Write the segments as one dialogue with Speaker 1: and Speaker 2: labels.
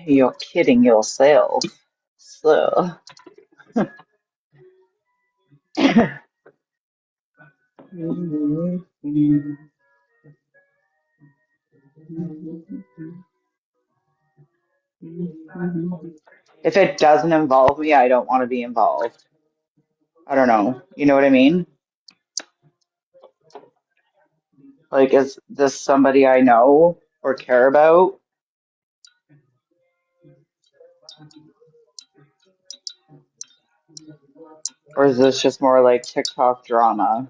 Speaker 1: You're kidding yourself. So, if it doesn't involve me, I don't want to be involved. I don't know. You know what I mean? Like, is this somebody I know or care about? Or is this just more like TikTok drama?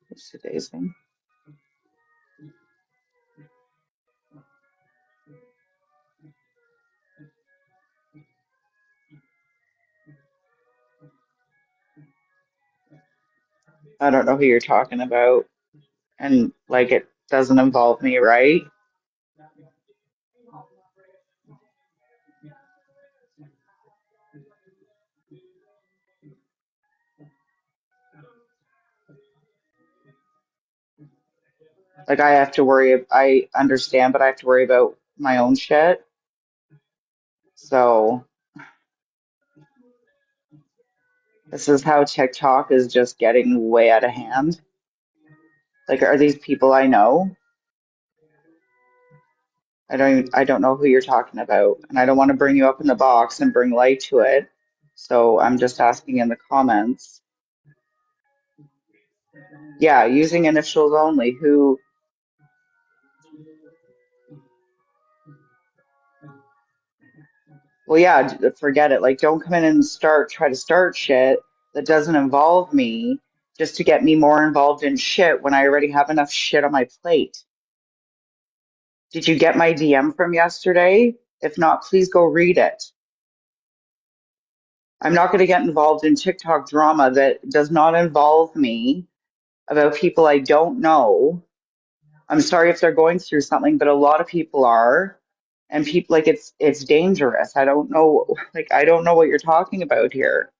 Speaker 1: What's today's thing? I don't know who you're talking about. And like, it doesn't involve me, right? Like, I have to worry, I understand, but I have to worry about my own shit. So, this is how TikTok is just getting way out of hand. Like, are these people I know? I don't know who you're talking about, and I don't want to bring you up in the box and bring light to it. So I'm just asking in the comments. Yeah, using initials only. Who? Well, yeah, forget it. Like, don't come in and try to start shit that doesn't involve me just to get me more involved in shit when I already have enough shit on my plate. Did you get my DM from yesterday? If not, please go read it. I'm not going to get involved in TikTok drama that does not involve me about people I don't know. I'm sorry if they're going through something, but a lot of people are. And people like it's dangerous. I don't know like I don't know what you're talking about here.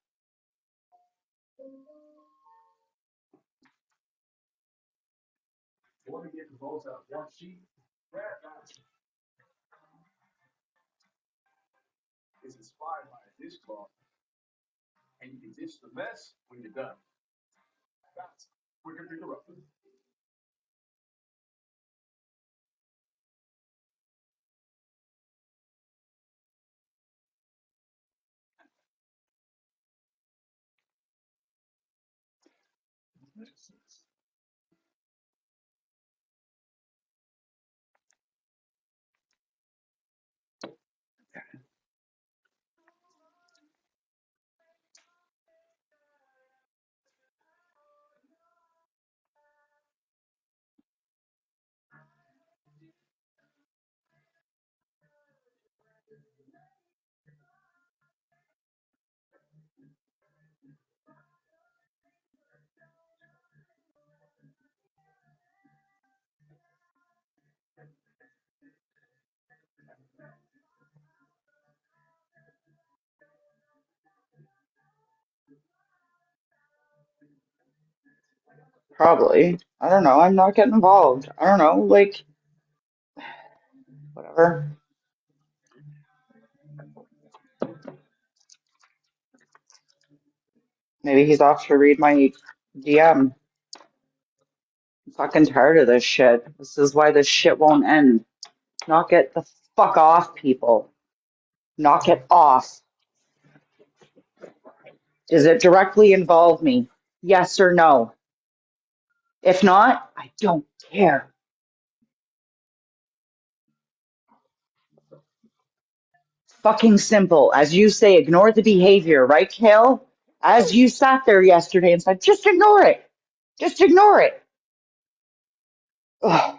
Speaker 1: Probably. I don't know. I'm not getting involved. I don't know. Like whatever. Maybe he's off to read my DM. I'm fucking tired of this shit. This is why this shit won't end. Knock it the fuck off, people. Knock it off. Does it directly involve me? Yes or no? If not, I don't care. Fucking simple. As you say, ignore the behavior, right, Kale? As you sat there yesterday and said, just ignore it. Just ignore it. Ugh.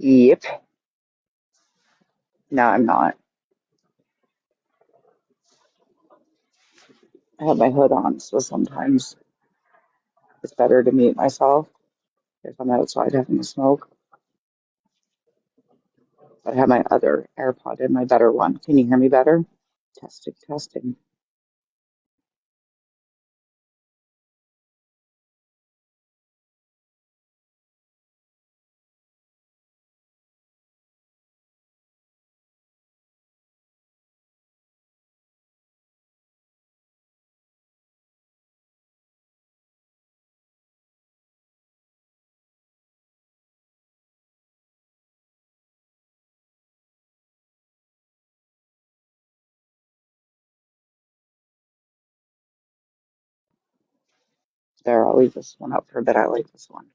Speaker 1: Yep. No, I'm not. I have my hood on, so sometimes it's better to mute myself if I'm outside having a smoke. But I have my other AirPod in, my better one. Can you hear me better? Testing, testing. There, I'll leave this one up for a bit. I like this one.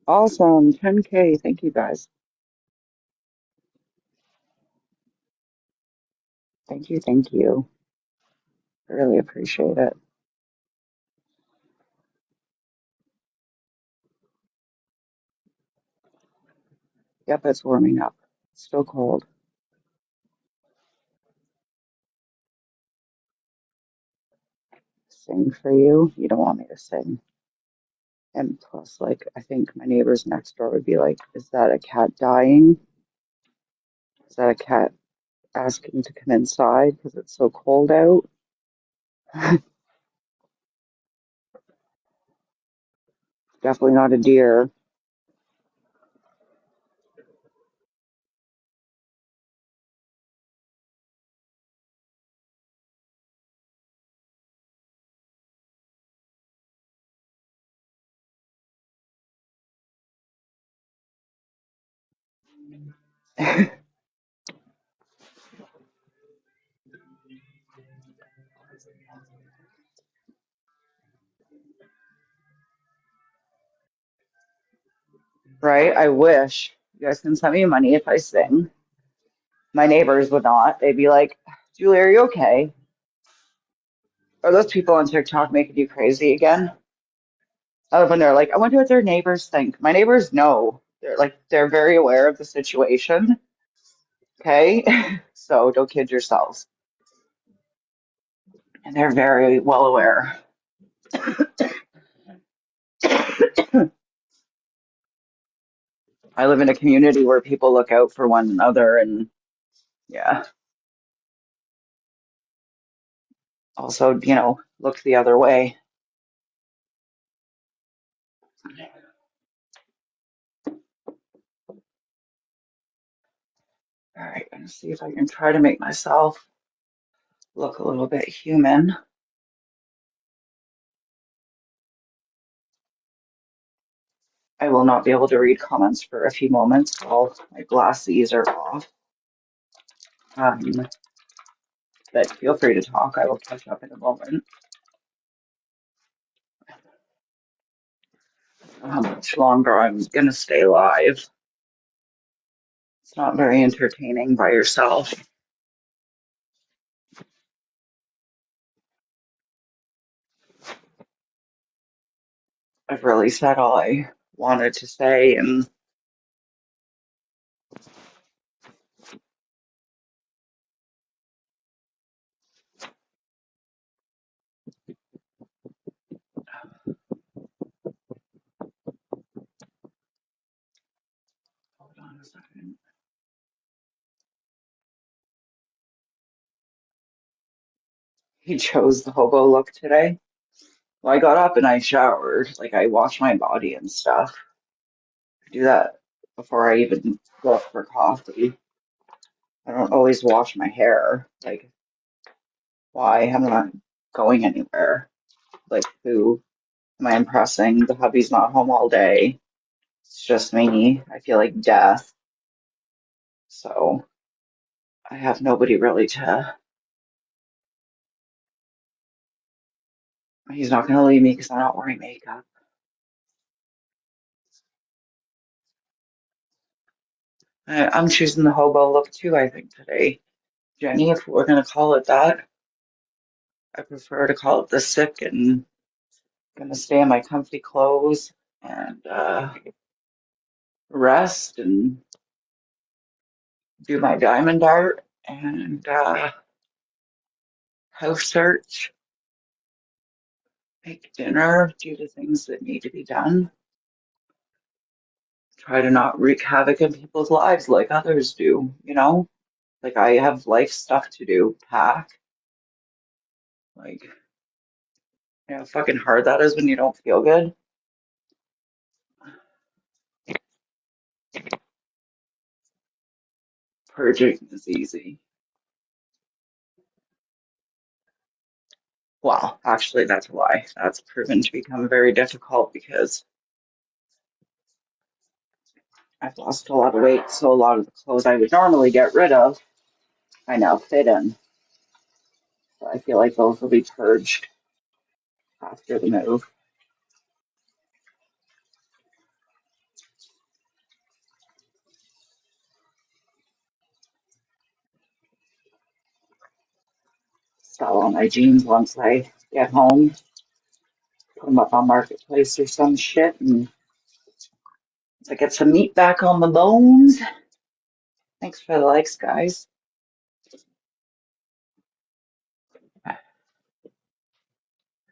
Speaker 1: Awesome. 10K. Thank you guys. Thank you. Thank you. I really appreciate it. Yep, it's warming up. It's still cold. Sing for you. You don't want me to sing. And plus, like, I think my neighbors next door would be like, is that a cat dying? Is that a cat asking to come inside because it's so cold out? Definitely not a deer. Right? I wish you guys can send me money if I sing. My neighbors would not. They'd be like, Julie, are you okay? Are those people on TikTok making you crazy again? I love when they're like, I wonder what their neighbors think. My neighbors know. They're very aware of the situation. Okay? So don't kid yourselves. And they're very well aware. I live in a community where people look out for one another and yeah, also, look the other way. All right, I'm gonna see if I can try to make myself look a little bit human. I will not be able to read comments for a few moments while my glasses are off. Um, but feel free to talk. I will catch up in a moment. How much longer I'm gonna stay live? It's not very entertaining by yourself. I've really said all I wanted to say, and hold on a second. He chose the hobo look today. Well, I got up and I showered. Like, I washed my body and stuff. I do that before I even go up for coffee. I don't always wash my hair. Like, why? I'm not going anywhere. Like, who am I impressing? The hubby's not home all day. It's just me. I feel like death. So I have nobody really to. He's not going to leave me because I'm not wearing makeup. I'm choosing the hobo look too, I think, today. Jenny, if we're going to call it that. I prefer to call it the sick and gonna stay in my comfy clothes and rest and do my diamond art and house search, make dinner, do the things that need to be done. Try to not wreak havoc in people's lives like others do, you know? Like I have life stuff to do, pack. Like, you know how fucking hard that is when you don't feel good. Purging is easy. Well, actually, that's a lie. That's proven to become very difficult because I've lost a lot of weight, so a lot of the clothes I would normally get rid of, I now fit in. So I feel like those will be purged after the move. Sell all my jeans once I get home, put them up on Marketplace or some shit, and I get some meat back on the bones. Thanks for the likes, guys.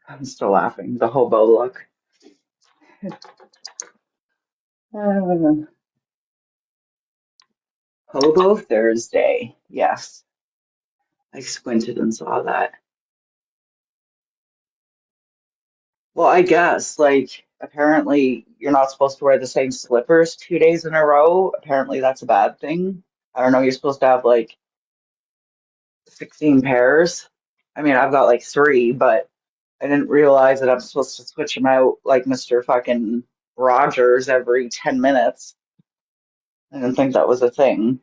Speaker 1: I'm still laughing. The hobo look. Uh, Hobo Thursday. Yes, I squinted and saw that. Well, I guess, like, apparently you're not supposed to wear the same slippers 2 days in a row. Apparently that's a bad thing. I don't know, you're supposed to have like 16 pairs. I mean, I've got like three, but I didn't realize that I'm supposed to switch them out like Mr. fucking Rogers every 10 minutes. I didn't think that was a thing.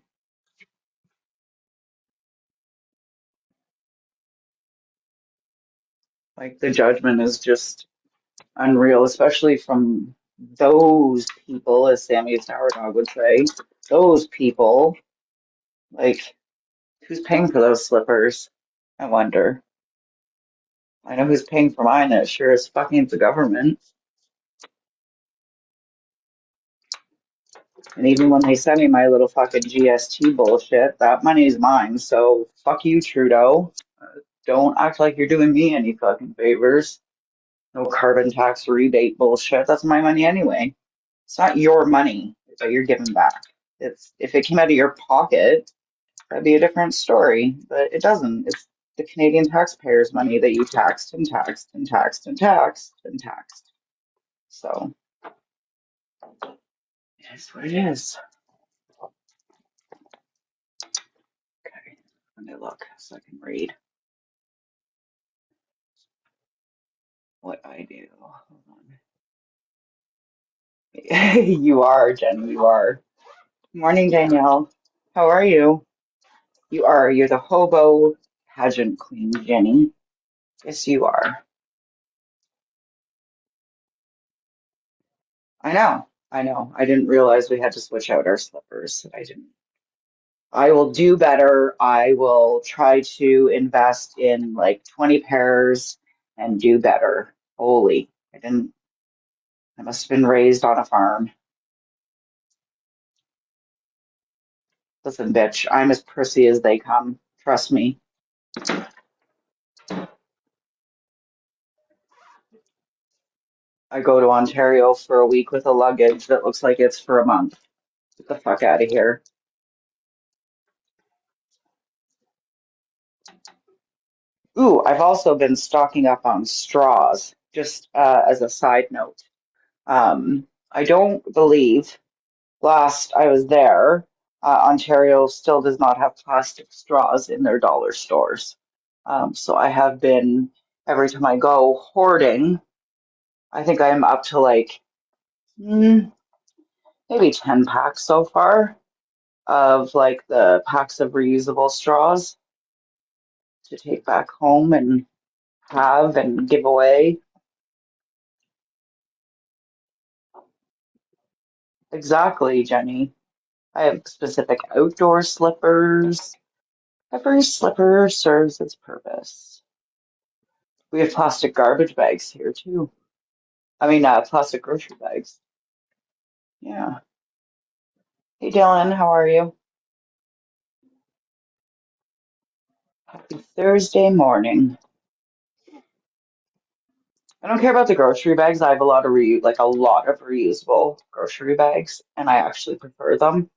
Speaker 1: Like, the judgment is just unreal, especially from those people, as Sammy Sour Dog would say. Those people, like, who's paying for those slippers? I wonder. I know who's paying for mine, and it sure is fucking the government. And even when they send me my little fucking GST bullshit, that money's mine. So fuck you, Trudeau. Don't act like you're doing me any fucking favors. No carbon tax rebate bullshit. That's my money anyway. It's not your money that you're giving back. It's if it came out of your pocket, that'd be a different story. But it doesn't. It's the Canadian taxpayers' money that you taxed and taxed and taxed and taxed and taxed. So it is what it is. Okay, let me look so I can read what I do. Hold on. You are, Jen, you are. Morning, Danielle. How are you? You are. You're the hobo pageant queen, Jenny. Yes, you are. I know. I know. I didn't realize we had to switch out our slippers. I didn't. I will do better. I will try to invest in like 20 pairs and do better. Holy, I didn't. I must have been raised on a farm. Listen, bitch, I'm as prissy as they come. Trust me. I go to Ontario for a week with a luggage that looks like it's for a month. Get the fuck out of here. Ooh, I've also been stocking up on straws, just as a side note. I don't believe last I was there, Ontario still does not have plastic straws in their dollar stores. So I have been, every time I go, hoarding. I think I'm up to like maybe 10 packs so far of like the packs of reusable straws to take back home and have and give away. Exactly, Jenny. I have specific outdoor slippers. Every slipper serves its purpose. We have plastic garbage bags here too. Plastic grocery bags. Yeah. Hey Dylan, how are you? Happy Thursday morning. I don't care about the grocery bags. I have a lot of reusable grocery bags, and I actually prefer them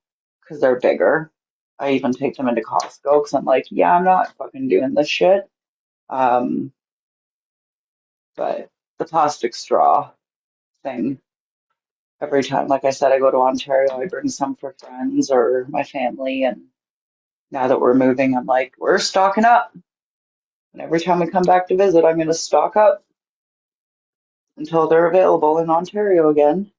Speaker 1: because they're bigger. I even take them into Costco because I'm like, yeah, I'm not fucking doing this shit. Um, but the plastic straw thing, every time, like I said, I go to Ontario, I bring some for friends or my family, and now that we're moving, I'm like, we're stocking up. And every time we come back to visit, I'm going to stock up until they're available in Ontario again.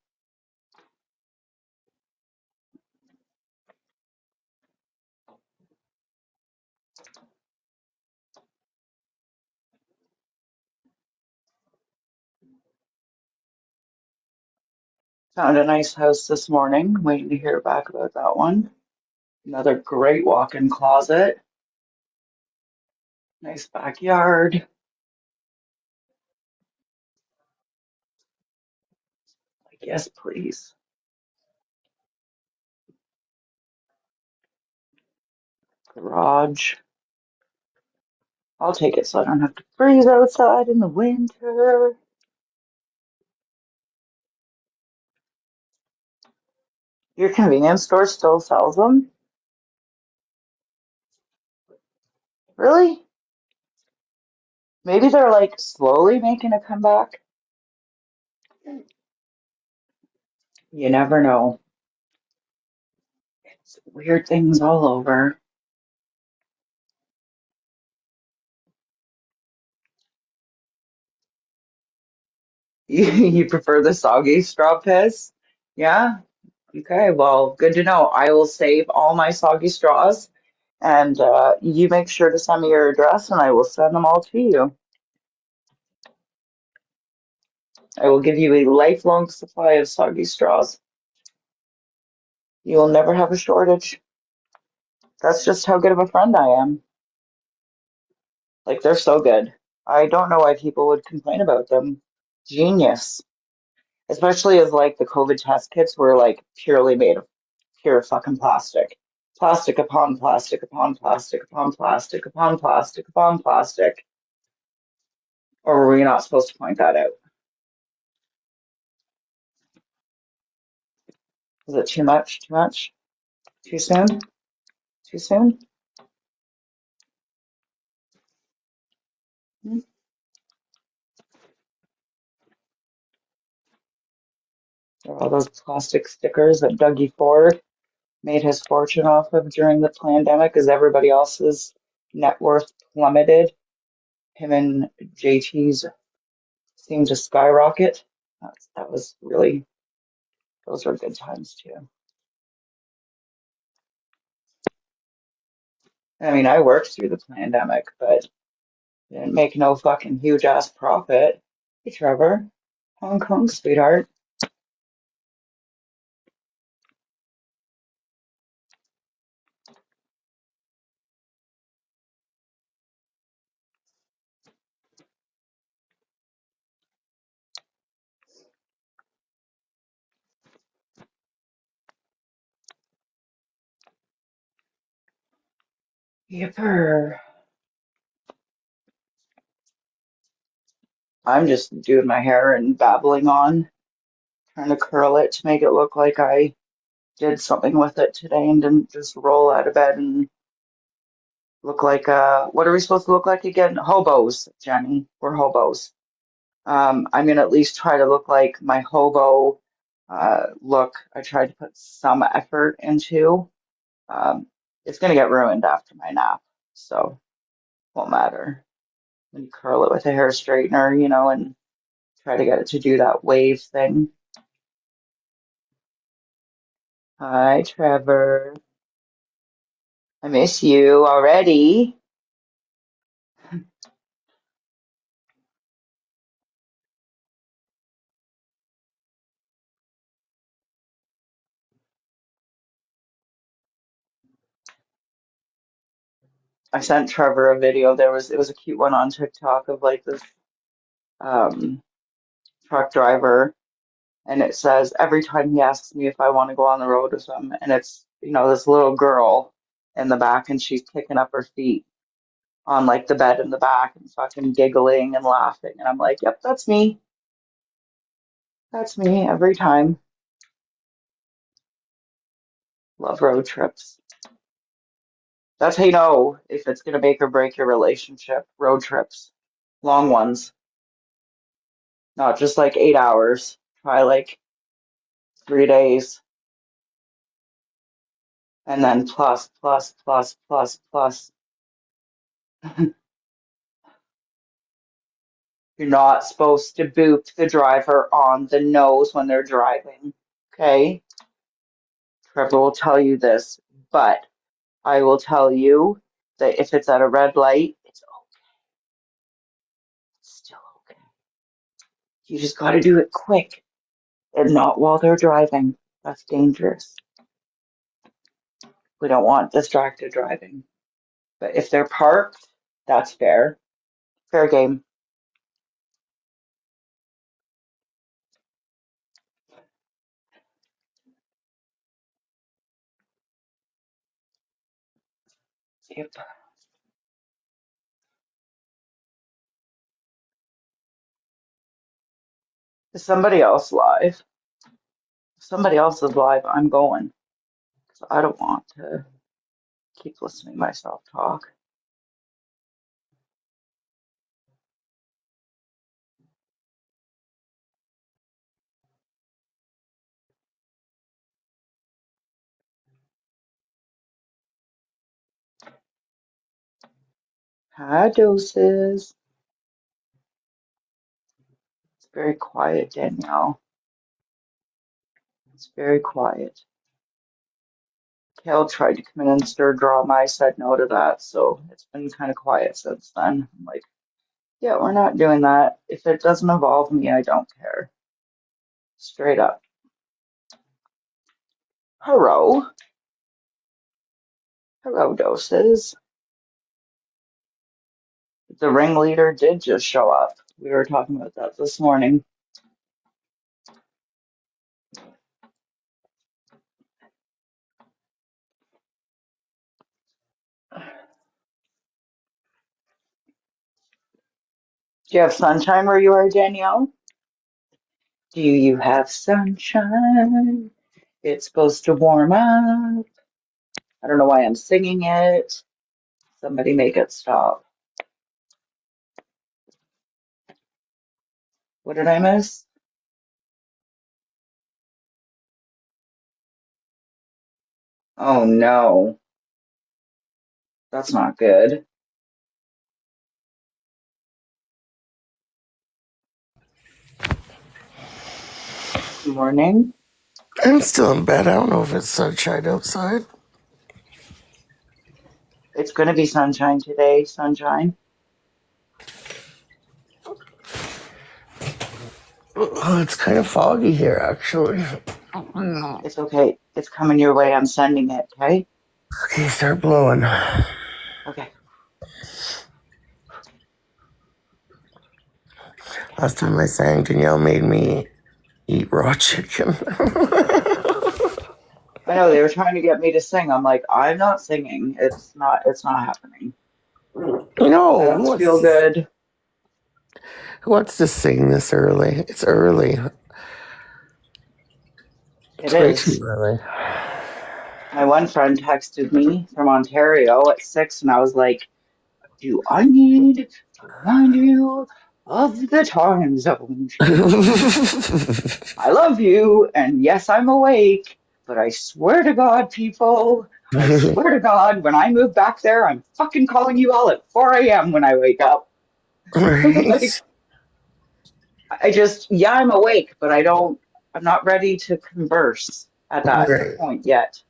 Speaker 1: Found a nice house this morning. Waiting to hear back about that one. Another great walk-in closet. Nice backyard. Like, yes, please. Garage. I'll take it so I don't have to freeze outside in the winter. Your convenience store still sells them? Really? Maybe they're like slowly making a comeback. You never know. It's weird things all over. You prefer the soggy straw piss? Yeah? Okay, well, good to know. I will save all my soggy straws and you make sure to send me your address and I will send them all to you. I will give you a lifelong supply of soggy straws. You will never have a shortage. That's just how good of a friend I am. Like, they're so good. I don't know why people would complain about them. Genius. Especially as like the COVID test kits were like purely made of pure fucking plastic. Plastic upon plastic upon plastic upon plastic upon plastic upon plastic. Or were we not supposed to point that out? Is it too much? Too much? Too soon? Too soon? Hmm. There are all those plastic stickers that Dougie Ford made his fortune off of during the pandemic as everybody else's net worth plummeted. Him and JT's seemed to skyrocket. That was really, those were good times too. I mean, I worked through the pandemic, but didn't make no fucking huge ass profit. Hey, Trevor. Hong Kong, sweetheart. Yipper. I'm just doing my hair and babbling on, trying to curl it to make it look like I did something with it today and didn't just roll out of bed and look like what are we supposed to look like again? Hobos, Jenny. We're hobos. I'm gonna at least try to look like my hobo look I tried to put some effort into. Um, it's gonna get ruined after my nap, so won't matter. When you curl it with a hair straightener, and try to get it to do that wave thing. Hi, Trevor. I miss you already. I sent Trevor a video. It was a cute one on TikTok of like this. um, truck driver, and it says every time he asks me if I want to go on the road with him, and it's, this little girl in the back, and she's kicking up her feet on like the bed in the back and fucking giggling and laughing, and I'm like, yep, that's me. That's me every time. Love road trips. That's how you know if it's gonna make or break your relationship. Road trips, long ones, not just like 8 hours. Try like 3 days, and then plus, plus, plus, plus, plus. You're not supposed to boot the driver on the nose when they're driving. Okay? Trevor will tell you this, but I will tell you that if it's at a red light, it's still okay. You just got to do it quick and not while they're driving. That's dangerous. We don't want distracted driving. But if they're parked, that's fair. Fair game. Yep. Is somebody else live? If somebody else is live, I'm going. So I don't want to keep listening to myself talk. High doses. It's very quiet, Danielle. It's very quiet. Kel tried to come in and stir drama. I said no to that, so it's been kind of quiet since then. I'm like, yeah, we're not doing that. If it doesn't involve me, I don't care. Straight up. Hello. Hello, doses. The ringleader did just show up. We were talking about that this morning. Do you have sunshine where you are, Danielle? Do you have sunshine? It's supposed to warm up. I don't know why I'm singing it. Somebody make it stop. What did I miss? Oh no, that's not good. Good morning.
Speaker 2: I'm still in bed. I don't know if it's sunshine outside.
Speaker 1: It's going to be sunshine today. Sunshine.
Speaker 2: Oh, it's kind of foggy here, actually.
Speaker 1: It's okay. It's coming your way. I'm sending it. Okay.
Speaker 2: Okay, start blowing.
Speaker 1: Okay.
Speaker 2: Last time I sang, Danielle made me eat raw chicken.
Speaker 1: I know they were trying to get me to sing. I'm like, I'm not singing. It's not. It's not happening. I
Speaker 2: No,
Speaker 1: don't feel good.
Speaker 2: who wants to sing this early? It's early.
Speaker 1: It
Speaker 2: It's way too
Speaker 1: is.
Speaker 2: early.
Speaker 1: My one friend texted me from Ontario at 6, and I was like, do I need to remind you of the time zone change? I love you, and yes, I'm awake, but I swear to God, people, I swear to God, when I move back there, I'm fucking calling you all at 4 a.m. when I wake up. Like,
Speaker 2: Right?
Speaker 1: yeah, I'm awake, but I'm not ready to converse at that
Speaker 2: Right.
Speaker 1: point yet.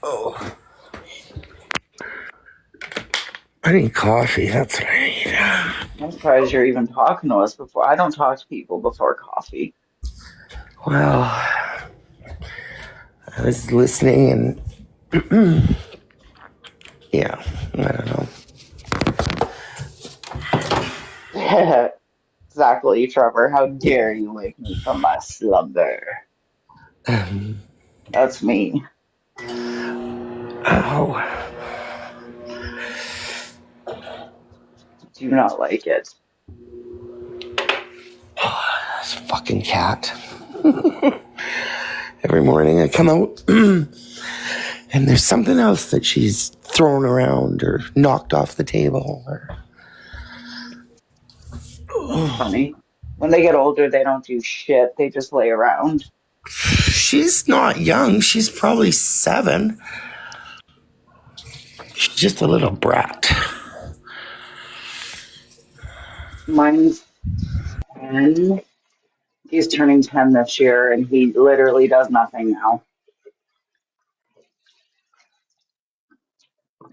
Speaker 2: Oh, I need coffee. That's what I need.
Speaker 1: I'm surprised you're even talking to us before. I don't talk to people before coffee.
Speaker 2: Well, I was listening and yeah, I don't know.
Speaker 1: Exactly, Trevor. How dare you wake me from my slumber? That's me.
Speaker 2: Ow.
Speaker 1: Do not like it.
Speaker 2: This fucking cat. Every morning I come out and there's something else that she's thrown around or knocked off the table.
Speaker 1: That's funny. When they get older, they don't do shit. They just lay around.
Speaker 2: She's not young. She's probably 7. She's just a little brat.
Speaker 1: Mine's 10. He's turning 10 this year, and he literally does nothing now.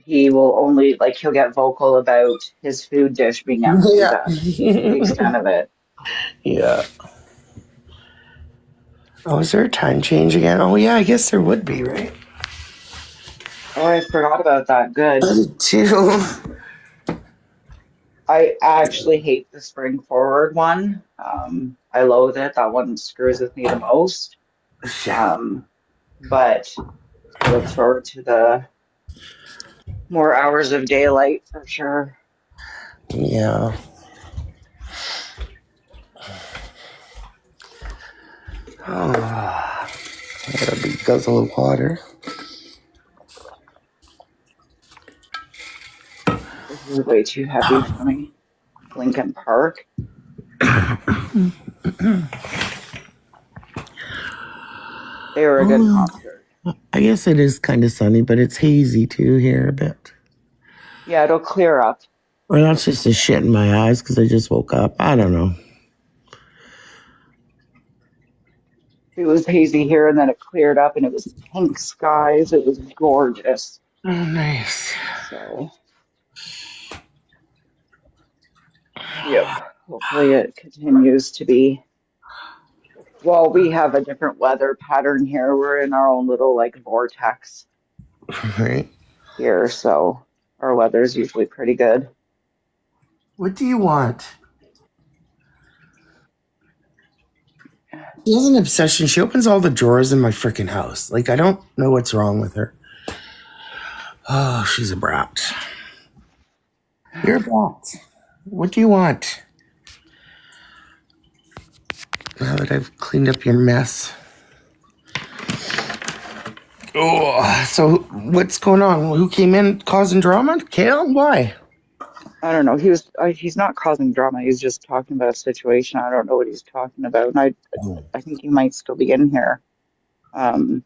Speaker 1: He will only, like, he'll get vocal about his food dish being empty.
Speaker 2: Yeah.
Speaker 1: That's the extent of it.
Speaker 2: Yeah. Oh, is there a time change again? Oh, yeah, I guess there would be, right?
Speaker 1: Oh, I forgot about that.
Speaker 2: I
Speaker 1: Good.
Speaker 2: did too.
Speaker 1: I actually hate the spring forward one. I loathe it. That one screws with me the most.
Speaker 2: Yeah.
Speaker 1: But I look forward to the more hours of daylight for sure.
Speaker 2: Yeah. Oh, I got a big guzzle of water.
Speaker 1: This is way too heavy for me. Lincoln Park. They were a good
Speaker 2: Oh,
Speaker 1: concert.
Speaker 2: I guess it is kind of sunny, but it's hazy too here a bit.
Speaker 1: Yeah, it'll clear up.
Speaker 2: Or
Speaker 1: It'll
Speaker 2: that's just the
Speaker 1: clear up.
Speaker 2: shit in my eyes because I just woke up. I don't know.
Speaker 1: It was hazy here and then it cleared up and it was pink skies. It was gorgeous.
Speaker 2: Oh, nice.
Speaker 1: So, yep. Hopefully it continues to be. Well, we have a different weather pattern here. We're in our own little like vortex
Speaker 2: Right.
Speaker 1: here, so our weather's usually pretty good.
Speaker 2: What do you want? She has an obsession. She opens all the drawers in my freaking house. Like, I don't know what's wrong with her. Oh, she's a brat. You're a brat. What do you want? Now that I've cleaned up your mess. Oh, so what's going on? Who came in causing drama? Kale? Why?
Speaker 1: I don't know. He's not causing drama. He's just talking about a situation. I don't know what he's talking about. And I think he might still be in here. Um,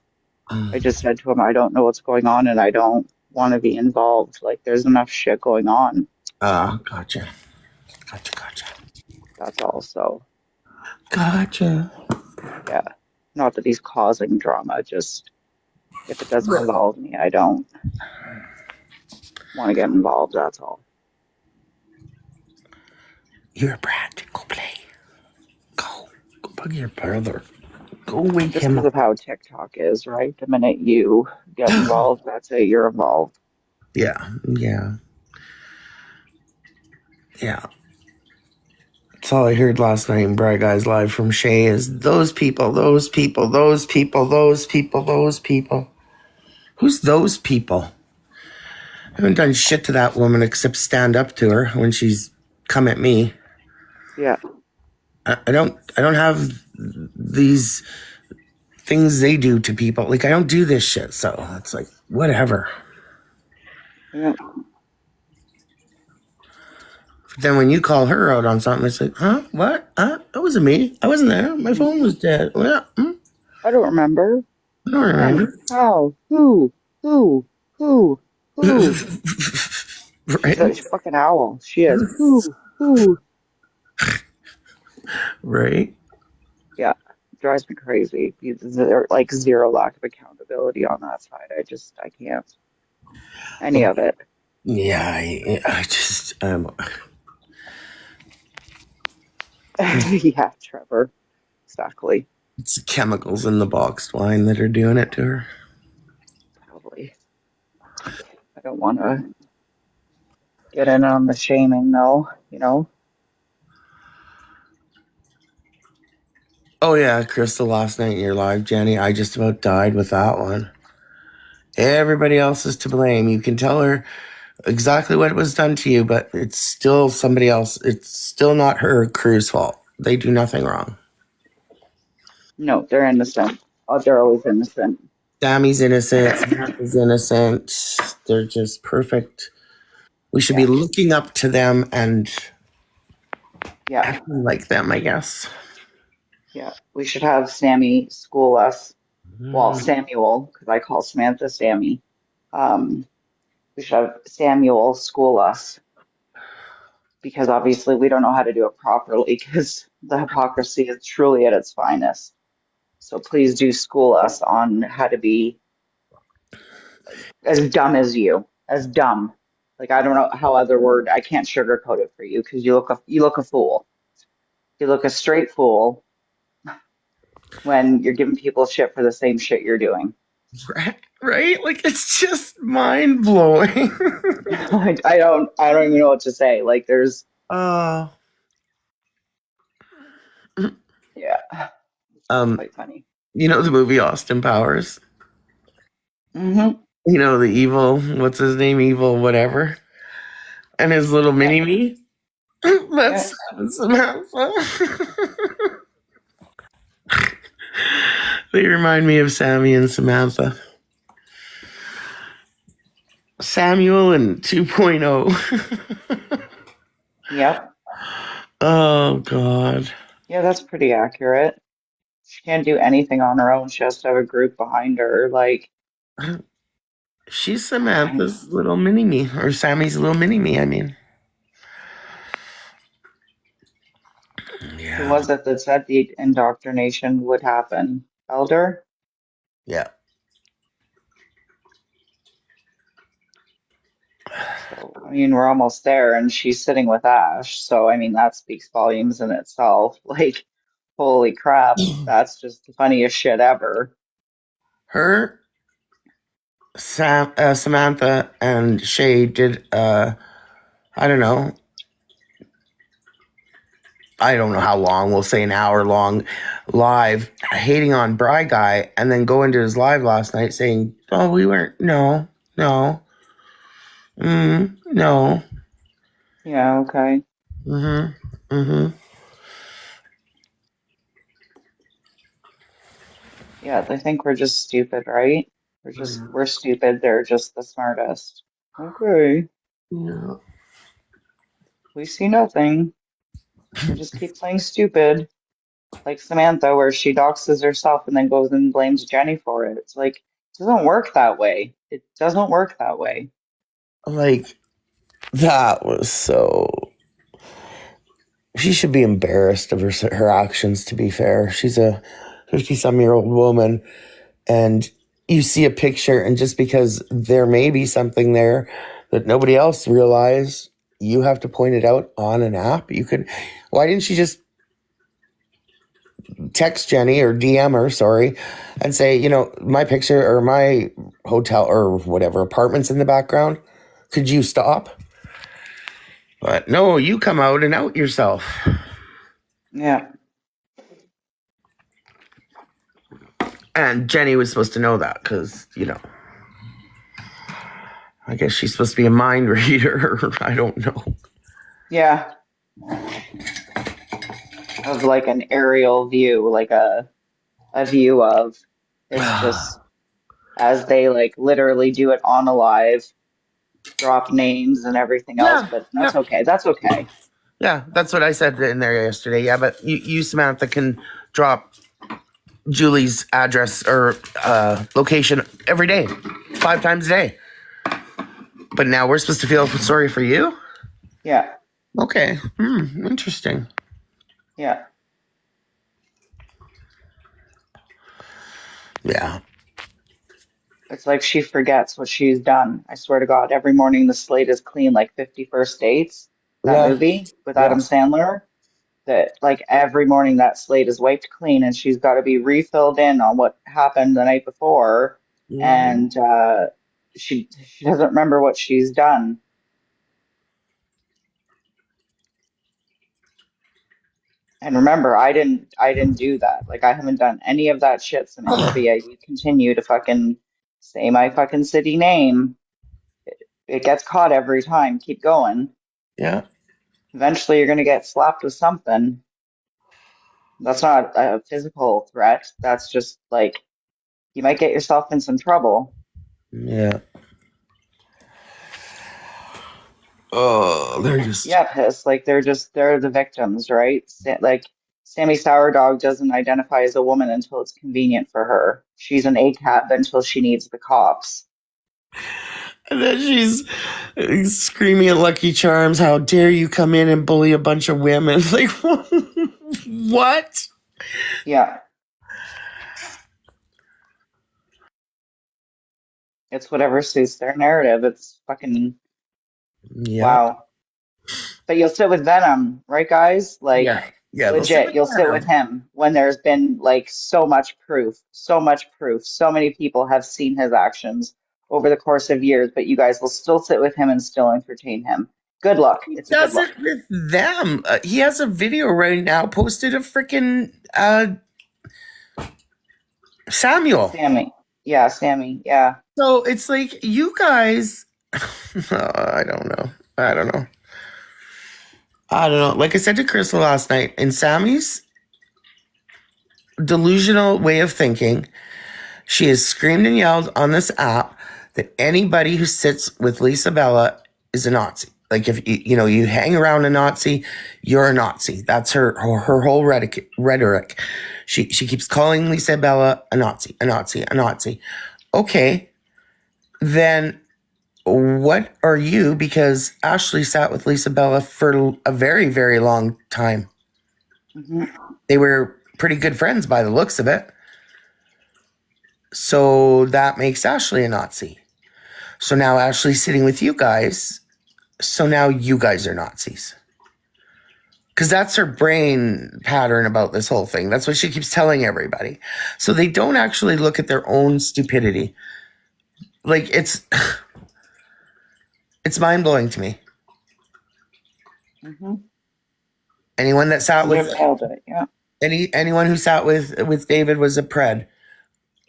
Speaker 1: I just said to him, I don't know what's going on and I don't want to be involved. Like there's enough shit going on.
Speaker 2: Gotcha. Gotcha.
Speaker 1: That's all. So
Speaker 2: Gotcha.
Speaker 1: yeah. Not that he's causing drama, just if it doesn't involve me, I don't want to get involved. That's all.
Speaker 2: You're a brat. Go play. Go. Go bug your brother. Go wake
Speaker 1: Just
Speaker 2: him
Speaker 1: because
Speaker 2: up.
Speaker 1: of how TikTok is, right? The minute you get involved, that's it. You're involved.
Speaker 2: Yeah. That's all I heard last night in Bright Guys Live from Shay is those people. Who's those people? I haven't done shit to that woman except stand up to her when she's come at me.
Speaker 1: Yeah.
Speaker 2: I don't have these things they do to people. Like I don't do this shit. So it's like whatever.
Speaker 1: Yeah.
Speaker 2: But then when you call her out on something, it's like, huh? What? That wasn't me. I wasn't there. My phone was dead. Well,
Speaker 1: I don't remember.
Speaker 2: I don't
Speaker 1: When?
Speaker 2: remember.
Speaker 1: How? Who? Who? Who? Who? She's
Speaker 2: Right?
Speaker 1: a fucking owl. She is. Who? Who?
Speaker 2: Right?
Speaker 1: Yeah. Drives me crazy. There's like zero lack of accountability on that side. I can't. Any of it.
Speaker 2: Yeah, I just
Speaker 1: Yeah, Trevor. Exactly.
Speaker 2: it's the chemicals in the boxed wine that are doing it to her.
Speaker 1: Probably. I don't want to get in on the shaming though, you know?
Speaker 2: Oh yeah, Crystal, last night in your live, Jenny, I just about died with that one. Everybody else is to blame. You can tell her exactly what was done to you, but it's still somebody else. It's still not her crew's fault. They do nothing wrong.
Speaker 1: No, they're innocent. Oh, they're always innocent.
Speaker 2: Sammy's innocent. Samantha's innocent. They're just perfect. We should be
Speaker 1: Yeah,
Speaker 2: looking up to them and
Speaker 1: yeah,
Speaker 2: acting like them, I guess.
Speaker 1: yeah. We should have Sammy school us. Well,
Speaker 2: Mm.
Speaker 1: Samuel, because I call Samantha Sammy. Um, we should have Samuel school us because obviously we don't know how to do it properly because the hypocrisy is truly at its finest. So please do school us on how to be as dumb as you, as dumb. Like I don't know how other word I can't sugarcoat it for you because you look a fool. You look a straight fool when you're giving people shit for the same shit you're doing.
Speaker 2: Right? Like it's just mind blowing.
Speaker 1: I don't even know what to say. Like there's
Speaker 2: uh,
Speaker 1: yeah, it's
Speaker 2: um,
Speaker 1: quite funny.
Speaker 2: you know the movie Austin Powers?
Speaker 1: Hmm.
Speaker 2: You know the evil, what's his name? Evil, whatever. And his little
Speaker 1: Yeah,
Speaker 2: mini me?
Speaker 1: yeah,
Speaker 2: That's Samantha. They remind me of Sammy and Samantha. Samuel and 2.0.
Speaker 1: yep,
Speaker 2: Oh, God.
Speaker 1: yeah. That's pretty accurate. She can't do anything on her own. She has to have a group behind her. Like,
Speaker 2: She's
Speaker 1: I,
Speaker 2: Samantha's little mini me, or Sammy's little mini me, I mean.
Speaker 1: who
Speaker 2: Yeah.
Speaker 1: was it that said the indoctrination would happen? Elder?
Speaker 2: Yeah.
Speaker 1: So, I mean, we're almost there, and she's sitting with Ash. So, I mean, that speaks volumes in itself. Like, holy crap, that's just the funniest shit ever.
Speaker 2: Her, Samantha, and Shay did, I don't know, I don't know how long, we'll say an hour long live, hating on Bry Guy, and then go into his live last night saying, oh, we weren't, no, no, no,
Speaker 1: Yeah, okay.
Speaker 2: mm-hmm, mm-hmm.
Speaker 1: Yeah, they think we're just stupid, right? We're stupid. They're just the smartest. Okay,
Speaker 2: Yeah.
Speaker 1: we see nothing. They just keep playing stupid. Like Samantha, where she doxes herself and then goes and blames Jenny for it. It's like, it doesn't work that way. It doesn't work that way.
Speaker 2: Like, that was so. She should be embarrassed of her actions, to be fair. She's a 50-some-year-old woman, and you see a picture, and just because there may be something there that nobody else realized, you have to point it out on an app. You could. Why didn't she just text Jenny or DM her, sorry, and say, my picture or my hotel or whatever apartment's in the background? Could you stop? But no, you come out and out yourself.
Speaker 1: Yeah,
Speaker 2: And Jenny was supposed to know that because, I guess she's supposed to be a mind reader. I don't know.
Speaker 1: yeah, of like an aerial view, like a view of. It's just as they like literally do it on a live, drop names and everything else.
Speaker 2: Yeah,
Speaker 1: But
Speaker 2: yeah,
Speaker 1: that's okay. That's okay.
Speaker 2: yeah. That's what I said in there yesterday. Yeah, but you Samantha, can drop Julie's address or location every day, 5 times a day. But now we're supposed to feel sorry for you?
Speaker 1: Yeah,
Speaker 2: Okay. Interesting.
Speaker 1: yeah.
Speaker 2: Yeah.
Speaker 1: It's like she forgets what she's done. I swear to God, every morning the slate is clean, like 51st Dates, that
Speaker 2: Yeah.
Speaker 1: movie with
Speaker 2: Yeah.
Speaker 1: Adam Sandler. That like every morning that slate is wiped clean and she's got to be refilled in on what happened the night before.
Speaker 2: Mhm.
Speaker 1: And she doesn't remember what she's done. And remember, I didn't do that. Like I haven't done any of that shit, Samantha. But yeah, you continue to fucking say my fucking city name. It gets caught every time. Keep going.
Speaker 2: Yeah.
Speaker 1: Eventually you're gonna get slapped with something. That's not a physical threat. That's just like you might get yourself in some trouble.
Speaker 2: Yeah. Oh, they're just.
Speaker 1: Yeah, piss. Like they're the victims, right? Like Sammy Sourdog doesn't identify as a woman until it's convenient for her. She's an ACAB until she needs the cops.
Speaker 2: And then she's screaming at Lucky Charms, how dare you come in and bully a bunch of women? Like, what?
Speaker 1: Yeah, it's whatever suits their narrative. It's fucking
Speaker 2: Yeah.
Speaker 1: wow. But you'll sit with Venom, right, guys? Like
Speaker 2: Yeah. Yeah. They'll sit
Speaker 1: legit,
Speaker 2: with
Speaker 1: you'll sit with
Speaker 2: them.
Speaker 1: him when there's been like so much proof, so much proof. So many people have seen his actions over the course of years, but you guys will still sit with him and still entertain him. Good luck.
Speaker 2: He
Speaker 1: It's a good
Speaker 2: does
Speaker 1: look.
Speaker 2: it with them. He has a video right now posted of freaking Samuel.
Speaker 1: Sammy. Yeah, Sammy. Yeah.
Speaker 2: So it's like, you guys. I don't know. I don't know. I don't know. Like I said to Crystal last night, in Sammy's delusional way of thinking, she has screamed and yelled on this app that anybody who sits with Lisa Bella is a Nazi. Like if you hang around a Nazi, you're a Nazi. That's her whole rhetoric. She keeps calling Lisa Bella a Nazi, a Nazi, a Nazi. Okay, then what are you? Because Ashley sat with Lisa Bella for a very, very long time.
Speaker 1: Hmm.
Speaker 2: They were pretty good friends by the looks of it. So that makes Ashley a Nazi. So now Ashley's sitting with you guys. So now you guys are Nazis. Because that's her brain pattern about this whole thing. That's what she keeps telling everybody. So they don't actually look at their own stupidity. Like it's mind-blowing to me.
Speaker 1: Hmm.
Speaker 2: Anyone that sat
Speaker 1: You
Speaker 2: with
Speaker 1: nailed it. Yeah.
Speaker 2: anyone who sat with David was a pred.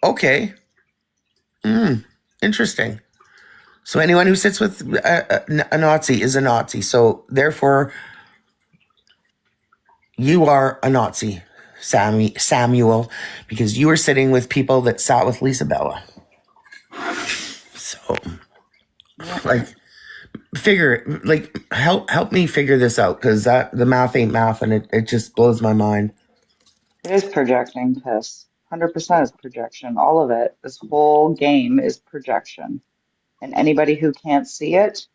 Speaker 2: Okay. Interesting. So anyone who sits with a Nazi is a Nazi. So therefore, you are a Nazi, Samuel, because you were sitting with people that sat with Lisa Bella. So,
Speaker 1: Yeah.
Speaker 2: like, help me figure this out, because the math ain't math, and it just blows my mind.
Speaker 1: It is projecting, Piss. 100% is projection. All of it. This whole game is projection. And anybody who can't see it,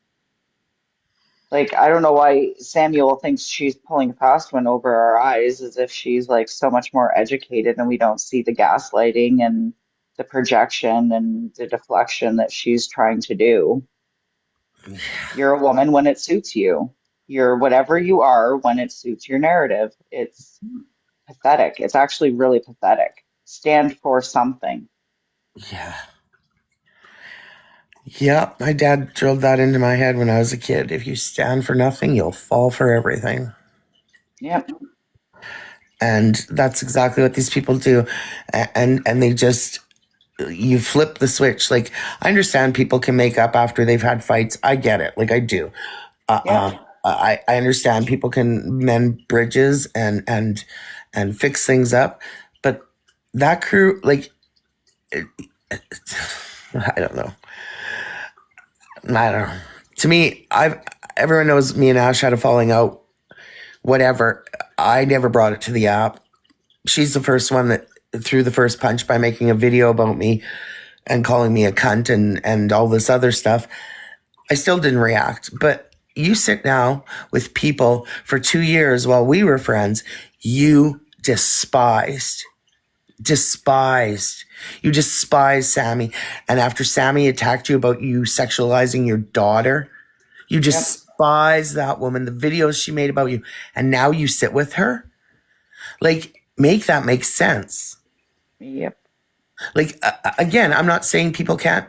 Speaker 1: like, I don't know why Samuel thinks she's pulling a fast one over our eyes as if she's like so much more educated and we don't see the gaslighting and the projection and the deflection that she's trying to do. You're a woman when it suits you. You're whatever you are when it suits your narrative. It's pathetic. It's actually really pathetic. Stand for something.
Speaker 2: Yeah. Yeah, my dad drilled that into my head when I was a kid. If you stand for nothing, you'll fall for everything.
Speaker 1: Yep.
Speaker 2: And that's exactly what these people do. And they just, you flip the switch. Like, I understand people can make up after they've had fights. I get it. Like, I do.
Speaker 1: Yep.
Speaker 2: I understand people can mend bridges and fix things up. But that crew, like, I don't know. I don't know. To me, everyone knows me and Ash had a falling out. Whatever. I never brought it to the app. She's the first one that threw the first punch by making a video about me and calling me a cunt and all this other stuff. I still didn't react. But you sit now with people for 2 years while we were friends, you despised. You despised Sammy. And after Sammy attacked you about you sexualizing your daughter, you
Speaker 1: Yep.
Speaker 2: despise that woman, the videos she made about you, and now you sit with her? Like, make that make sense.
Speaker 1: Yep.
Speaker 2: Like, again, I'm not saying people can't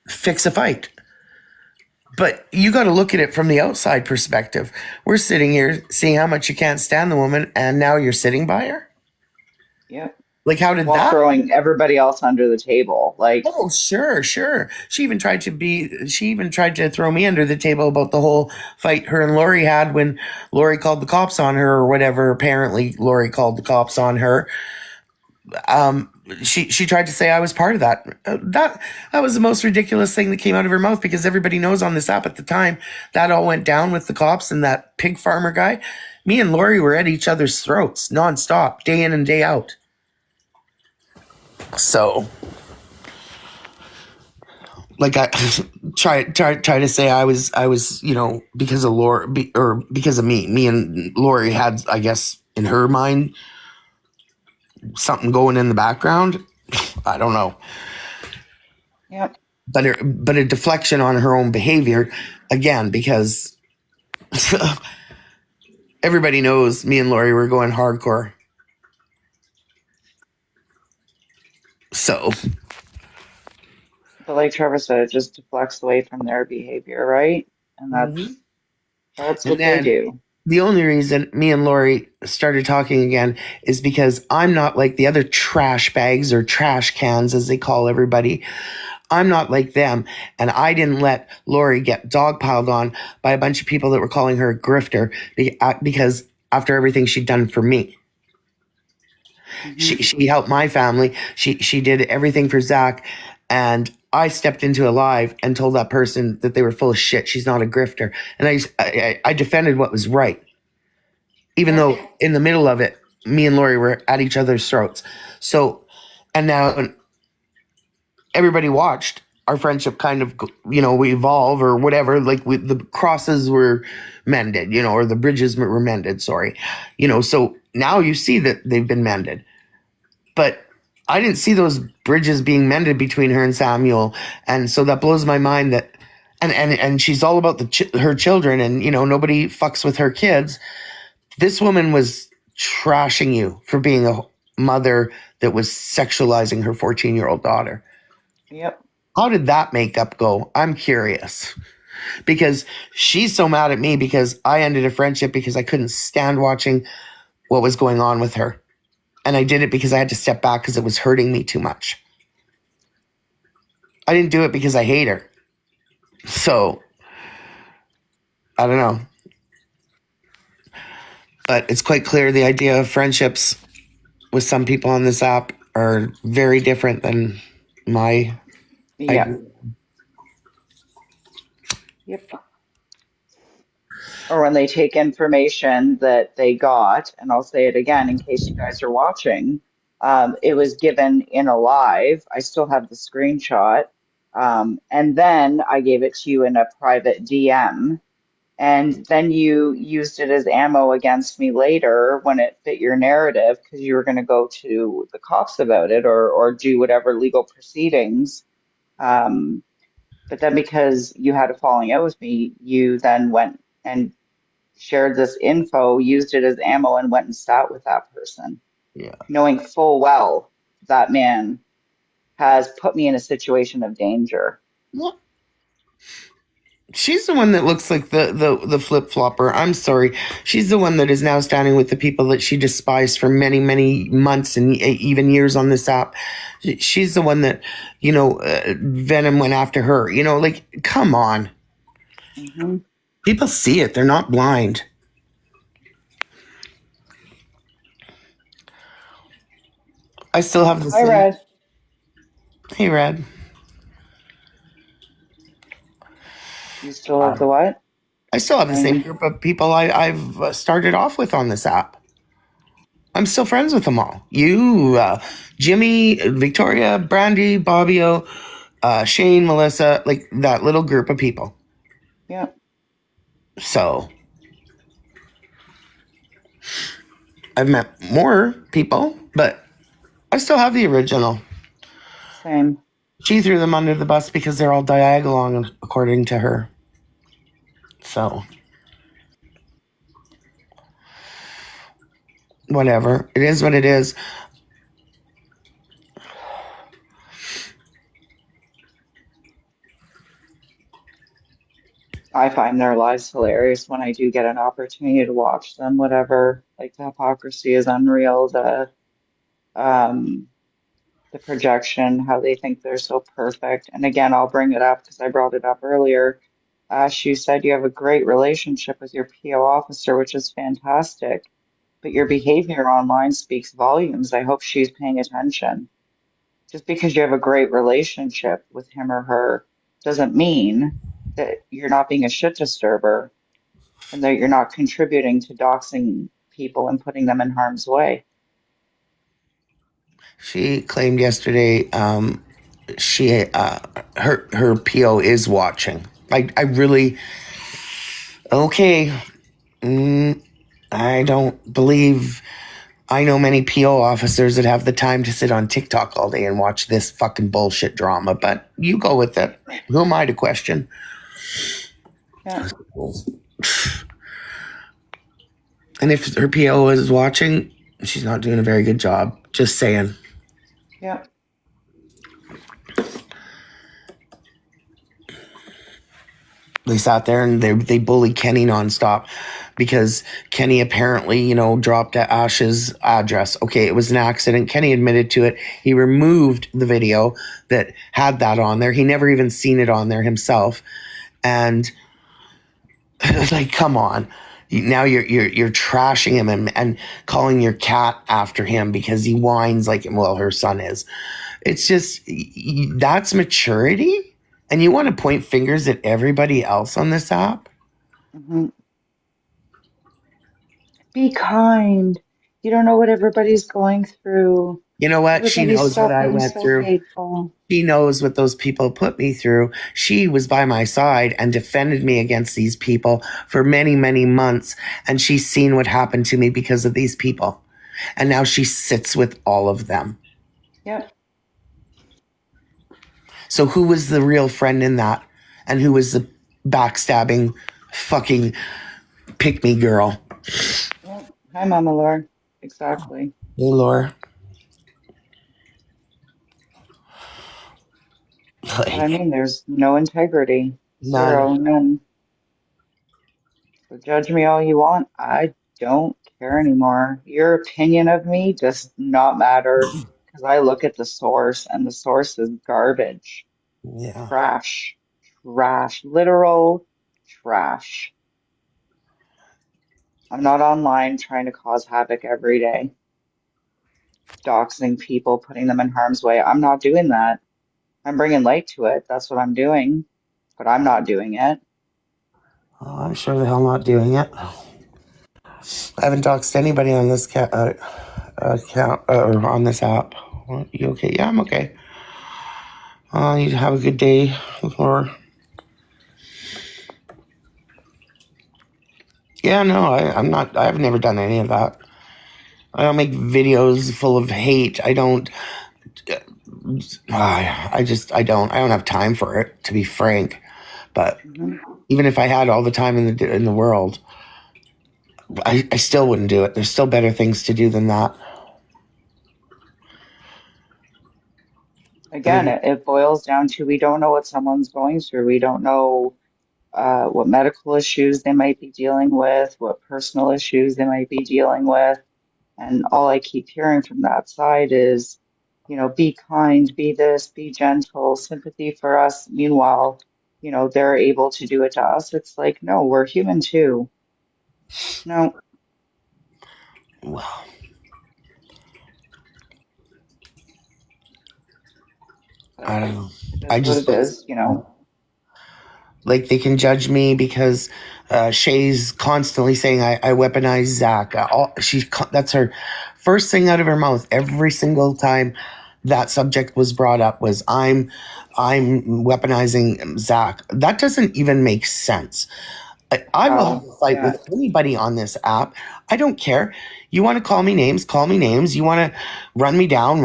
Speaker 2: fix a fight, But you got to look at it from the outside perspective. We're sitting here seeing how much you can't stand the woman, and now you're sitting by her.
Speaker 1: Yep.
Speaker 2: Like, how did
Speaker 1: While
Speaker 2: that?
Speaker 1: throwing everybody else under the table. Like,
Speaker 2: Oh, sure, sure. She even tried to throw me under the table about the whole fight her and Lori had when Lori called the cops on her or whatever. Apparently, Lori called the cops on her. Um, she tried to say I was part of that. That was the most ridiculous thing that came out of her mouth because everybody knows on this app at the time that all went down with the cops and that pig farmer guy. Me and Lori were at each other's throats nonstop, day in and day out. So, like, I try to say I was because of Lori or because of me and Lori had, I guess, in her mind something going in the background. I don't know.
Speaker 1: yep.
Speaker 2: But a deflection on her own behavior again because everybody knows me and Lori were going hardcore. So
Speaker 1: But like Trevor said, it just deflects away from their behavior, right? And
Speaker 2: Mhm.
Speaker 1: that's
Speaker 2: And
Speaker 1: what they
Speaker 2: then
Speaker 1: do.
Speaker 2: the only reason me and Lori started talking again is because I'm not like the other trash bags or trash cans as they call everybody. I'm not like them. And I didn't let Lori get dogpiled on by a bunch of people that were calling her a grifter because after everything she'd done for me.
Speaker 1: Hmm.
Speaker 2: She helped my family. She did everything for Zach, and I stepped into a live and told that person that they were full of shit. She's not a grifter, and I defended what was right, even
Speaker 1: Yep.
Speaker 2: though in the middle of it, me and Lori were at each other's throats. So, and now everybody watched our friendship kind of we evolve or whatever. Like the crosses were mended, or the bridges were mended. Sorry, So now you see that they've been mended. But I didn't see those bridges being mended between her and Samuel, and so that blows my mind that. And she's all about her children, and nobody fucks with her kids. This woman was trashing you for being a mother that was sexualizing her 14-year-old daughter.
Speaker 1: Yep.
Speaker 2: How did that makeup go? I'm curious because she's so mad at me because I ended a friendship because I couldn't stand watching what was going on with her. And I did it because I had to step back because it was hurting me too much. I didn't do it because I hate her. So I don't know. But it's quite clear the idea of friendships with some people on this app are very different than my idea.
Speaker 1: Yep. Yep. Or when they take information that they got, and I'll say it again in case you guys are watching, it was given in a live. I still have the screenshot. And then I gave it to you in a private DM. And then you used it as ammo against me later when it fit your narrative because you were going to go to the cops about it or do whatever legal proceedings. Um, but then because you had a falling out with me, you then went and shared this info, used it as ammo, and went and sat with that person,
Speaker 2: Yeah.
Speaker 1: knowing full well that man has put me in a situation of danger.
Speaker 2: Well, she's the one that looks like the flip flopper. I'm sorry. She's the one that is now standing with the people that she despised for many, many months and even years on this app. She's the one that, Venom went after her. Like, come on.
Speaker 1: Hmm.
Speaker 2: People see it. They're not blind. I still have the
Speaker 1: Hi,
Speaker 2: same.
Speaker 1: Red.
Speaker 2: Hey, Red.
Speaker 1: You still have the what?
Speaker 2: I still have the same
Speaker 1: Thing.
Speaker 2: group of people I've started off with on this app. I'm still friends with them all. You, Jimmy, Victoria, Brandy, Bobbio, Shane, Melissa, like that little group of people.
Speaker 1: Yeah,
Speaker 2: So I've met more people, but I still have the original.
Speaker 1: same.
Speaker 2: She threw them under the bus because they're all diagolong, according to her. So whatever. It is what it is.
Speaker 1: I find their lives hilarious when I do get an opportunity to watch them, whatever. Like the hypocrisy is unreal, um the projection, how they think they're so perfect. And again, I'll bring it up because I brought it up earlier. She said you have a great relationship with your PO officer, which is fantastic, but your behavior online speaks volumes. I hope she's paying attention. Just because you have a great relationship with him or her doesn't mean that you're not being a shit disturber and that you're not contributing to doxing people and putting them in harm's way.
Speaker 2: She claimed yesterday she her PO is watching. I really okay. Mm, I don't believe I know many PO officers that have the time to sit on TikTok all day and watch this fucking bullshit drama, but you go with it. Who am I to question?
Speaker 1: Yeah,
Speaker 2: And if her PO is watching, she's not doing a very good job. Just saying.
Speaker 1: yeah.
Speaker 2: They sat there and they bullied Kenny nonstop because Kenny apparently, dropped Ash's address. Okay, it was an accident. Kenny admitted to it. He removed the video that had that on there. He never even seen it on there himself. And like, come on. Now you're trashing him and calling your cat after him because he whines like, well, her son is. It's just, that's maturity. And you want to point fingers at everybody else on this app?
Speaker 1: Hmm. Be kind. You don't know what everybody's going through.
Speaker 2: You know what? She
Speaker 1: Everybody
Speaker 2: knows what
Speaker 1: stop
Speaker 2: I
Speaker 1: being
Speaker 2: went
Speaker 1: so
Speaker 2: through.
Speaker 1: hateful.
Speaker 2: She knows what those people put me through. She was by my side and defended me against these people for many, many months. And she's seen what happened to me because of these people. And now she sits with all of them.
Speaker 1: Yep.
Speaker 2: So who was the real friend in that? And who was the backstabbing fucking pick me girl?
Speaker 1: Yep. Hi, Mama Laura. Exactly.
Speaker 2: Hey, Laura.
Speaker 1: But I
Speaker 2: Like,
Speaker 1: mean, there's no integrity.
Speaker 2: none.
Speaker 1: Zero, none. So judge me all you want. I don't care anymore. Your opinion of me does not matter because I look at the source and the source is garbage,
Speaker 2: Yeah.
Speaker 1: trash, trash, literal trash. I'm not online trying to cause havoc every day, doxing people, putting them in harm's way. I'm not doing that. I'm bringing light to it. That's what I'm doing, but I'm not doing it.
Speaker 2: Oh, I'm sure the hell not doing it. I haven't talked to anybody on this account or on this app. You okay? Yeah, I'm okay. You have a good day, Laura. Yeah, no, I'm not. I've never done any of that. I don't make videos full of hate. I don't. I don't. I don't have time for it, to be frank. But
Speaker 1: Hmm.
Speaker 2: even if I had all the time in the world, I still wouldn't do it. There's still better things to do than that. I
Speaker 1: Again,
Speaker 2: mean,
Speaker 1: it boils down to we don't know what someone's going through. We don't know what medical issues they might be dealing with, what personal issues they might be dealing with. And all I keep hearing from that side is, be kind, be this, be gentle, sympathy for us. Meanwhile, they're able to do it to us. It's like, no, we're human too. No,
Speaker 2: well,
Speaker 1: but
Speaker 2: I don't know.
Speaker 1: it
Speaker 2: I
Speaker 1: is what
Speaker 2: just
Speaker 1: it is.
Speaker 2: like they can judge me because Shay's constantly saying I weaponize Zach. That's her first thing out of her mouth every single time that subject was brought up was I'm weaponizing Zach. That doesn't even make sense. I will have
Speaker 1: How?
Speaker 2: a fight
Speaker 1: Yeah.
Speaker 2: with anybody on this app. I don't care. You want to call me names, call me names. You want to run me down,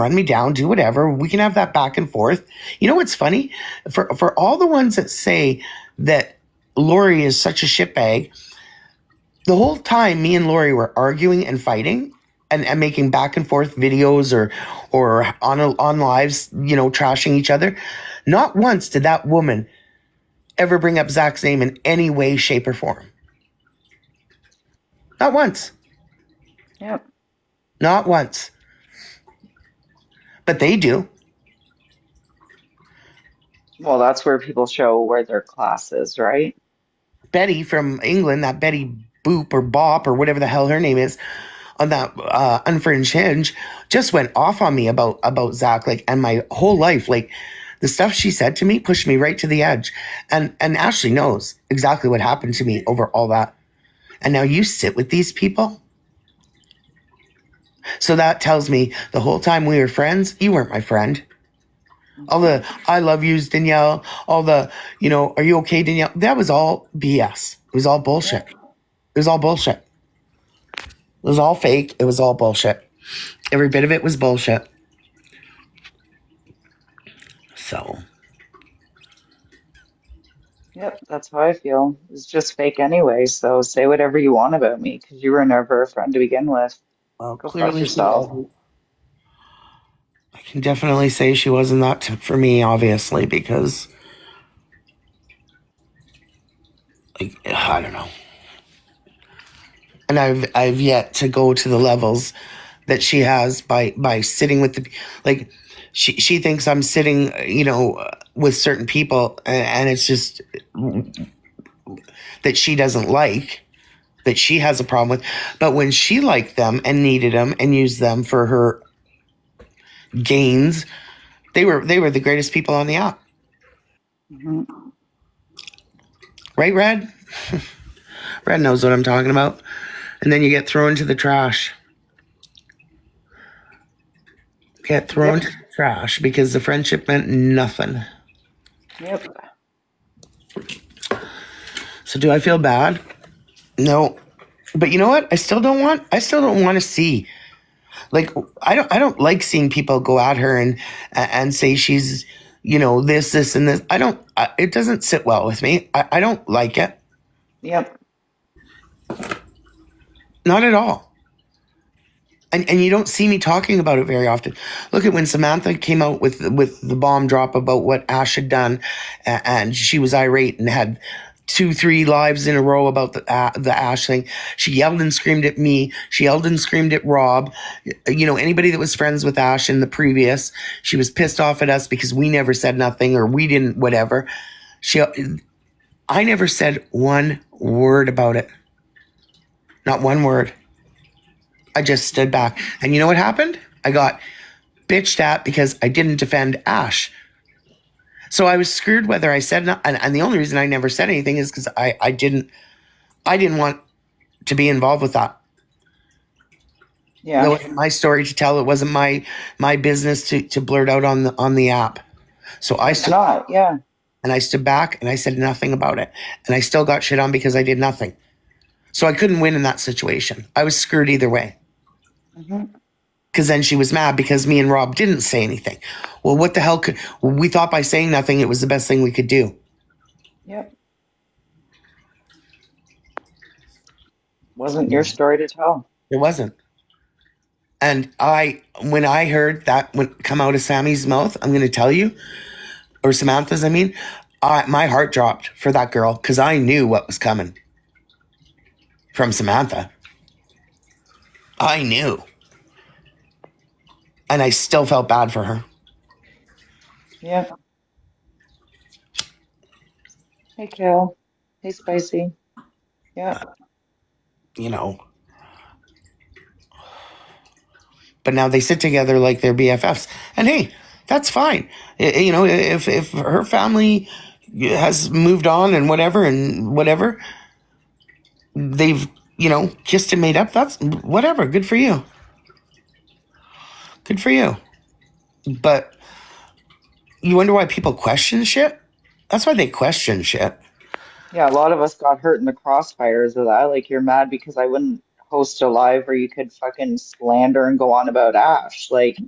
Speaker 2: do whatever. We can have that back and forth. You know what's funny? For all the ones that say that Lori is such a shitbag, the whole time me and Lori were arguing and fighting and making back and forth videos or on lives, trashing each other. Not once did that woman ever bring up Zach's name in any way, shape, or form. Not once.
Speaker 1: Yep.
Speaker 2: Not once. But they do.
Speaker 1: Well, that's where people show where their class is, right?
Speaker 2: Betty from England, that Betty Boop or Bop or whatever the hell her name is, on that Unfringed Hinge, just went off on me about Zach, like, and my whole life, like, the stuff she said to me pushed me right to the edge. And Ashley knows exactly what happened to me over all that. And now you sit with these people. So that tells me the whole time we were friends, you weren't my friend. All the I love yous, Danielle, all the, are you okay, Danielle? That was all BS. It was all bullshit.
Speaker 1: Yep.
Speaker 2: It was all bullshit. It was all fake. It was all bullshit. Every bit of it was bullshit. So.
Speaker 1: Yep, that's how I feel. It's just fake anyway, so say whatever you want about me because you were never a friend to begin with.
Speaker 2: Well,
Speaker 1: Go fuck
Speaker 2: clearly she
Speaker 1: yourself.
Speaker 2: wasn't. I can definitely say she wasn't that for me, obviously, because, like, I don't know. And I've yet to go to the levels that she has by sitting with like, she thinks I'm sitting, with certain people, and it's just that she doesn't like, that she has a problem with. But when she liked them and needed them and used them for her gains, they were the greatest people on the app.
Speaker 1: Hmm.
Speaker 2: Right, Red? Red knows what I'm talking about. And then you get thrown to the trash. Get thrown
Speaker 1: Yep.
Speaker 2: to the trash because the friendship meant nothing.
Speaker 1: Yep.
Speaker 2: So do I feel bad? No. But you know what? I still don't want to see, like, I don't like seeing people go at her and say she's, this and this. It doesn't sit well with me. I don't like it.
Speaker 1: Yep.
Speaker 2: Not at all. And you don't see me talking about it very often. Look at when Samantha came out with the bomb drop about what Ash had done, and she was irate and had 2-3 lives in a row about the Ash thing. She yelled and screamed at me. She yelled and screamed at Rob. Anybody that was friends with Ash in the previous. She was pissed off at us because we never said nothing or we didn't whatever. I never said one word about it. Not one word. I just stood back. And you know what happened? I got bitched at because I didn't defend Ash. So I was screwed whether I said not. And the only reason I never said anything is because I didn't want to be involved with that. It
Speaker 1: Yeah.
Speaker 2: wasn't my story to tell. It wasn't my business to blurt out on the app. So I
Speaker 1: It's
Speaker 2: stood
Speaker 1: not. Yeah.
Speaker 2: and I stood back and I said nothing about it. And I still got shit on because I did nothing. So I couldn't win in that situation. I was screwed either way.
Speaker 1: Hmm.
Speaker 2: Because then she was mad because me and Rob didn't say anything. Well, what the hell we thought by saying nothing, it was the best thing we could do.
Speaker 1: Yep. Wasn't your story to tell.
Speaker 2: It wasn't. And when I heard that come out of Sammy's mouth, I'm going to tell you, or Samantha's, I mean, my heart dropped for that girl because I knew what was coming from Samantha. I knew. And I still felt bad for her.
Speaker 1: Yep. Hey, Kale. Hey, Spicy. Yeah.
Speaker 2: You know. But now they sit together like they're BFFs. And hey, that's fine. If her family has moved on and whatever, they've, kissed and made up, that's whatever. Good for you. Good for you. But you wonder why people question shit? That's why they question shit.
Speaker 1: Yeah, a lot of us got hurt in the crossfires of that. Like, you're mad because I wouldn't host a live where you could fucking slander and go on about Ash. Like,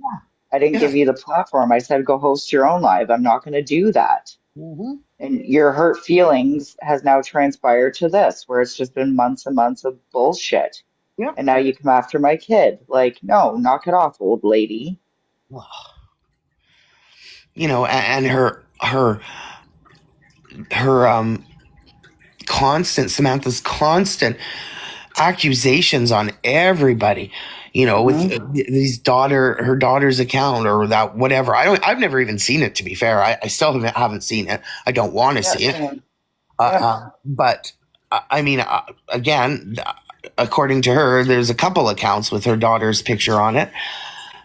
Speaker 1: I didn't
Speaker 2: Yeah.
Speaker 1: give you the platform. I said go host your own live. I'm not going to do that.
Speaker 2: Mm-hmm.
Speaker 1: And your hurt feelings has now transpired to this, where it's just been months and months of bullshit.
Speaker 2: Yeah.
Speaker 1: And now you come after my kid. Like, no, knock it off, old lady.
Speaker 2: And her her Samantha's constant accusations on everybody, with
Speaker 1: Hmm.
Speaker 2: her daughter's account or that whatever. I've never even seen it, to be fair. I still haven't seen it. I don't want to
Speaker 1: Yeah,
Speaker 2: see it.
Speaker 1: same. Yeah.
Speaker 2: But I mean, again, according to her, there's a couple accounts with her daughter's picture on it.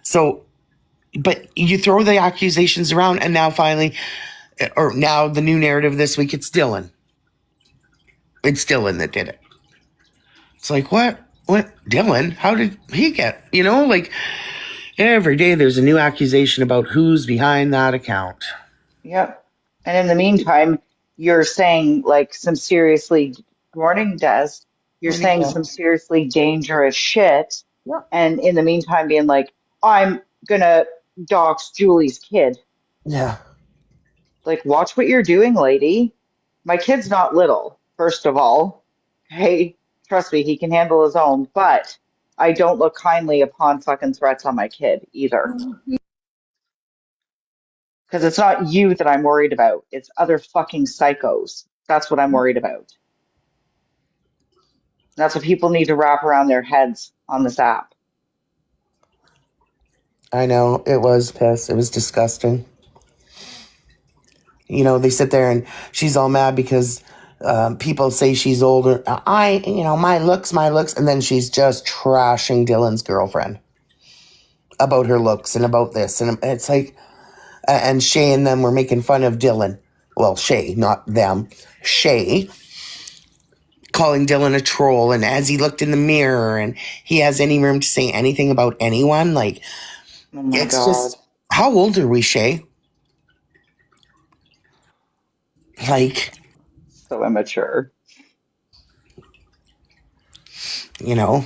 Speaker 2: So, but you throw the accusations around, and now finally, or now the new narrative this week, it's Dylan. It's Dylan that did it. It's like, what? What? Dylan? How did he get? Like every day there's a new accusation about who's behind that account.
Speaker 1: Yep. And in the meantime, you're saying like some seriously, good morning, Des. You're
Speaker 2: Morning,
Speaker 1: saying
Speaker 2: Jen.
Speaker 1: some seriously dangerous shit.
Speaker 2: Yeah.
Speaker 1: And in the meantime, being like, I'm gonna dox Julie's kid.
Speaker 2: Yeah.
Speaker 1: Like, watch what you're doing, lady. My kid's not little, first of all. Hey, trust me, he can handle his own, but I don't look kindly upon fucking threats on my kid either. Because it's not you that I'm worried about. It's other fucking psychos. That's what I'm worried about. That's what people need to wrap around their heads on this app.
Speaker 2: I know it was piss. It was disgusting. They sit there and she's all mad because people say she's older. My looks. And then she's just trashing Dylan's girlfriend about her looks and about this. And it's like, and Shay and them were making fun of Dylan. Well, Shay, not them. Shay calling Dylan a troll. And as he looked in the mirror and he has any room to say anything about anyone, like,
Speaker 1: Oh my
Speaker 2: it's
Speaker 1: God.
Speaker 2: just, how old are we, Shay? Like,
Speaker 1: So immature.
Speaker 2: you know,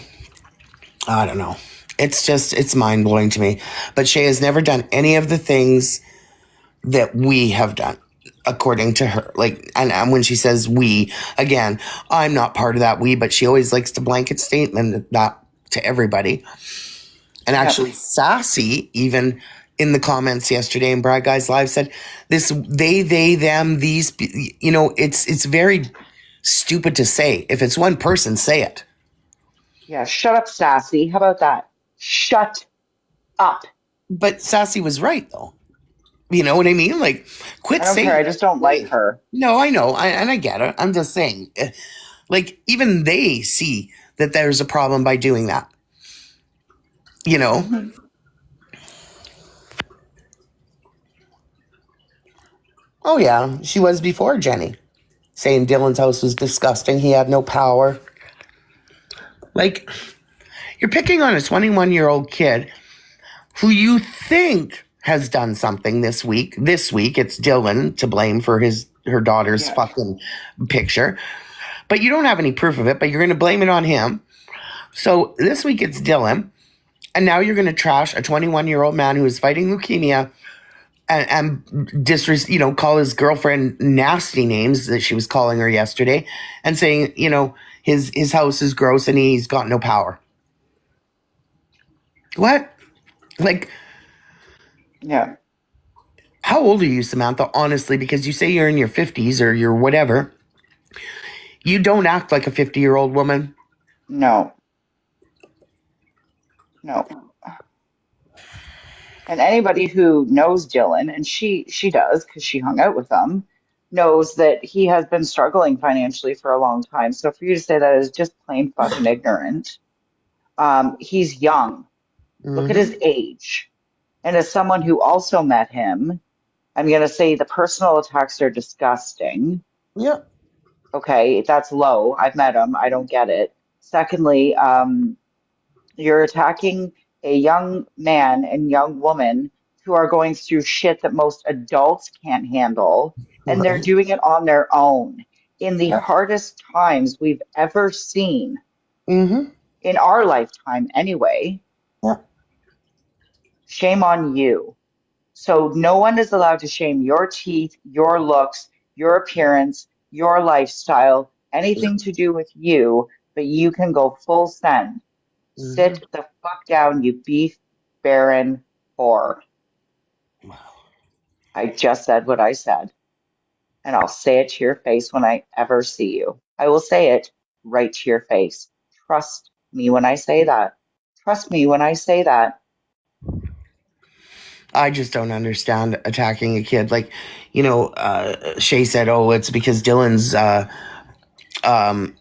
Speaker 2: I don't know. It's mind blowing to me. But Shay has never done any of the things that we have done, according to her. Like, and when she says we, again, I'm not part of that we, but she always likes to blanket statement that to everybody. And
Speaker 1: Yep.
Speaker 2: actually, Sassy, even in the comments yesterday in Brad Guy's Live, said this they, them, these, it's very stupid to say. If it's one person, say it.
Speaker 1: Yeah, shut up, sassy. How about that? Shut up.
Speaker 2: But Sassy was right, though. You know what I mean? Like,
Speaker 1: I
Speaker 2: quit
Speaker 1: don't care. I
Speaker 2: saying
Speaker 1: just don't like
Speaker 2: it.
Speaker 1: her.
Speaker 2: No, I know. And I get it. I'm just saying, like, even they see that there's a problem by doing that, you know?
Speaker 1: Hmm.
Speaker 2: Oh, yeah. She was before Jenny, saying Dylan's house was disgusting. He had no power. Like, you're picking on a 21-year-old kid who you think has done something this week. This week, it's Dylan to blame for her daughter's
Speaker 1: Yeah.
Speaker 2: fucking picture. But you don't have any proof of it, but you're going to blame it on him. So this week it's Dylan. And now you're going to trash a 21-year-old man who is fighting leukemia and call his girlfriend nasty names that she was calling her yesterday and saying, his house is gross and he's got no power. What? Like,
Speaker 1: Yeah.
Speaker 2: how old are you, Samantha? Honestly, because you say you're in your 50s or you're whatever. You don't act like a 50-year-old woman.
Speaker 1: No. No. And anybody who knows Dylan, and she does because she hung out with him, knows that he has been struggling financially for a long time. So for you to say that is just plain fucking ignorant. He's young. Look at
Speaker 2: Mm-hmm.
Speaker 1: his age. And as someone who also met him, I'm going to say the personal attacks are disgusting.
Speaker 2: Yeah.
Speaker 1: Okay, that's low. I've met him. I don't get it. Secondly, you're attacking a young man and young woman who are going through shit that most adults can't handle, and they're
Speaker 2: Right.
Speaker 1: doing it on their own in the
Speaker 2: Yeah.
Speaker 1: hardest times we've ever seen
Speaker 2: Mm-hmm.
Speaker 1: in our lifetime, anyway.
Speaker 2: Yeah.
Speaker 1: Shame on you. So, no one is allowed to shame your teeth, your looks, your appearance, your lifestyle, anything to do with you, but you can go full send.
Speaker 2: Mm-hmm.
Speaker 1: Sit the fuck down, you beef baron whore. I just said what I said. And I'll say it to your face when I ever see you. I will say it right to your face. Trust me when I say that. Trust me when I say that.
Speaker 2: I just don't understand attacking a kid. Like, Shay said, oh, it's because Dylan's, um,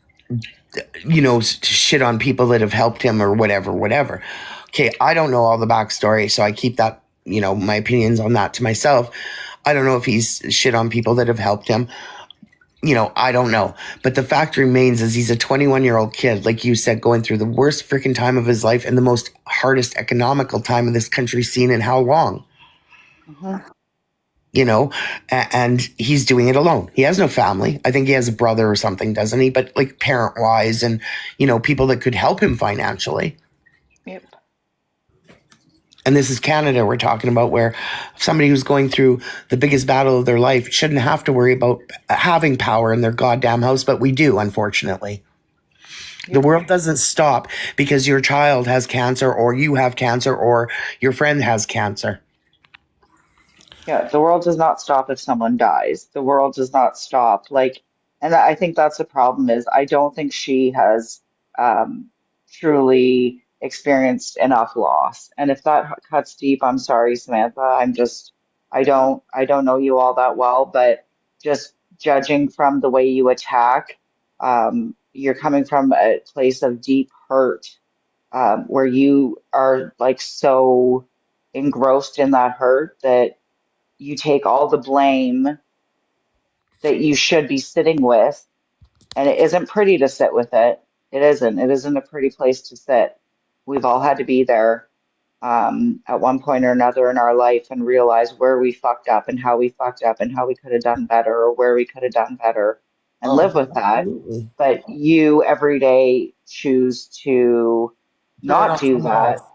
Speaker 2: shit on people that have helped him or whatever, whatever. Okay, I don't know all the backstory, so I keep that, my opinions on that to myself. I don't know if he's shit on people that have helped him. I don't know. But the fact remains is he's a 21-year-old kid, like you said, going through the worst freaking time of his life and the most hardest economical time of this country's seen in how long?
Speaker 1: Mhm.
Speaker 2: And he's doing it alone. He has no family. I think he has a brother or something, doesn't he? But like parent wise and, people that could help him financially.
Speaker 1: Yep.
Speaker 2: And this is Canada we're talking about, where somebody who's going through the biggest battle of their life shouldn't have to worry about having power in their goddamn house, but we do, unfortunately. The
Speaker 1: Yep.
Speaker 2: world doesn't stop because your child has cancer or you have cancer or your friend has cancer.
Speaker 1: Yeah, the world does not stop if someone dies. The world does not stop. Like, and I think that's the problem is I don't think she has truly experienced enough loss. And if that cuts deep, I'm sorry, Samantha. I don't know you all that well, but just judging from the way you attack, you're coming from a place of deep hurt, where you are like so engrossed in that hurt that you take all the blame that you should be sitting with, and it isn't pretty to sit with it. It isn't. It isn't a pretty place to sit. We've all had to be there at one point or another in our life and realize where we fucked up and how we fucked up and how we could have done better or where we could have done better and
Speaker 2: Oh,
Speaker 1: live with that.
Speaker 2: absolutely.
Speaker 1: But you every day choose to
Speaker 2: Turn it
Speaker 1: not
Speaker 2: off
Speaker 1: do
Speaker 2: someone else.
Speaker 1: that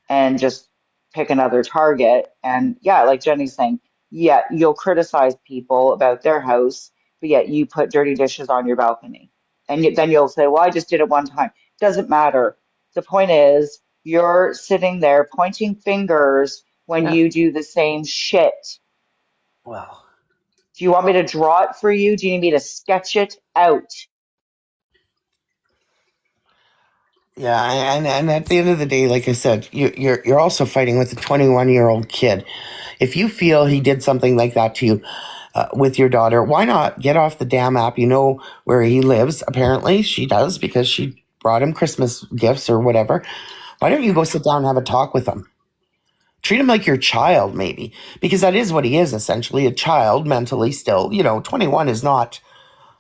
Speaker 1: and just pick another target. And yeah, like Jenny's saying, yeah, you'll criticize people about their house, but yet you put dirty dishes on your balcony. And then you'll say, well, I just did it one time. Doesn't matter. The point is, you're sitting there pointing fingers when
Speaker 2: Yeah.
Speaker 1: you do the same shit.
Speaker 2: Well,
Speaker 1: Do you want me to draw it for you? Do you need me to sketch it out?
Speaker 2: yeah, and at the end of the day, like I said, you're also fighting with a 21-year-old kid. If you feel he did something like that to you with your daughter, why not get off the damn app? You know where he lives. Apparently, she does because she brought him Christmas gifts or whatever. Why don't you go sit down and have a talk with him? Treat him like your child, maybe, because that is what he is essentially, a child mentally still. 21 is not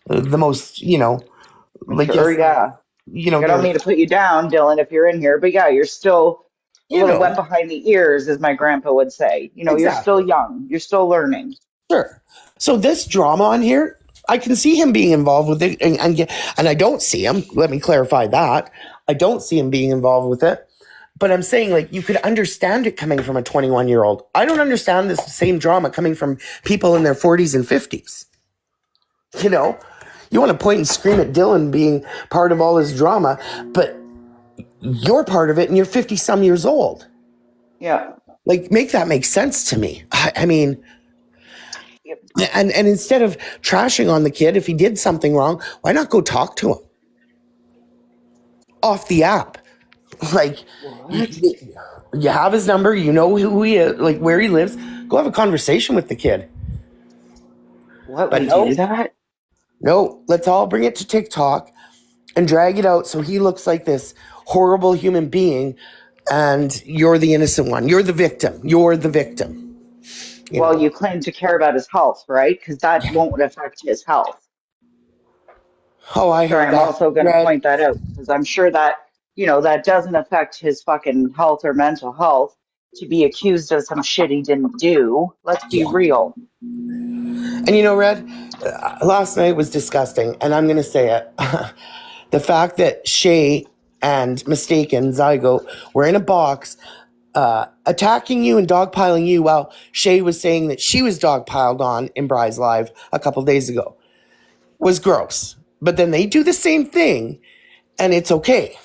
Speaker 2: the most, like,
Speaker 1: Mature,
Speaker 2: yes,
Speaker 1: yeah. Like, I don't
Speaker 2: there's,
Speaker 1: mean to put you down, Dylan, if you're in here, but yeah, you're still a
Speaker 2: you
Speaker 1: little wet
Speaker 2: know,
Speaker 1: behind the ears, as my grandpa would say. You're still
Speaker 2: exactly.
Speaker 1: young. You're still learning.
Speaker 2: Sure. So this drama on here, I can see him being involved with it, and I don't see him. Let me clarify that. I don't see him being involved with it. But I'm saying, like, you could understand it coming from a 21-year-old. I don't understand this same drama coming from people in their 40s and 50s. You know, you want to point and scream at Dylan being part of all this drama, but you're part of it and you're 50 some years old.
Speaker 1: Yeah.
Speaker 2: Like, make that make sense to me. I mean,
Speaker 1: Yep.
Speaker 2: and instead of trashing on the kid, if he did something wrong, why not go talk to him off the app? Like, you,
Speaker 1: What?
Speaker 2: you have his number, you know who he is, like where he lives. Go have a conversation with the kid.
Speaker 1: What?
Speaker 2: But
Speaker 1: We do
Speaker 2: no,
Speaker 1: that?
Speaker 2: no, let's all bring it to TikTok and drag it out so he looks like this horrible human being and you're the innocent one. You're the victim. You're the victim. You
Speaker 1: Well,
Speaker 2: know.
Speaker 1: you claim to care about his health, right? Because that won't affect his health.
Speaker 2: Oh, I
Speaker 1: Sorry,
Speaker 2: heard
Speaker 1: I'm
Speaker 2: that.
Speaker 1: also going to
Speaker 2: Red.
Speaker 1: point that out because I'm sure that, that doesn't affect his fucking health or mental health to be accused of some shit he didn't do. Let's be
Speaker 2: Yeah.
Speaker 1: real.
Speaker 2: And Red, last night was disgusting, and I'm going to say it. The fact that Shay and Mistaken Zygo were in a box attacking you and dogpiling you while Shay was saying that she was dogpiled on in Bry's Live a couple days ago was gross. But then they do the same thing, and it's okay.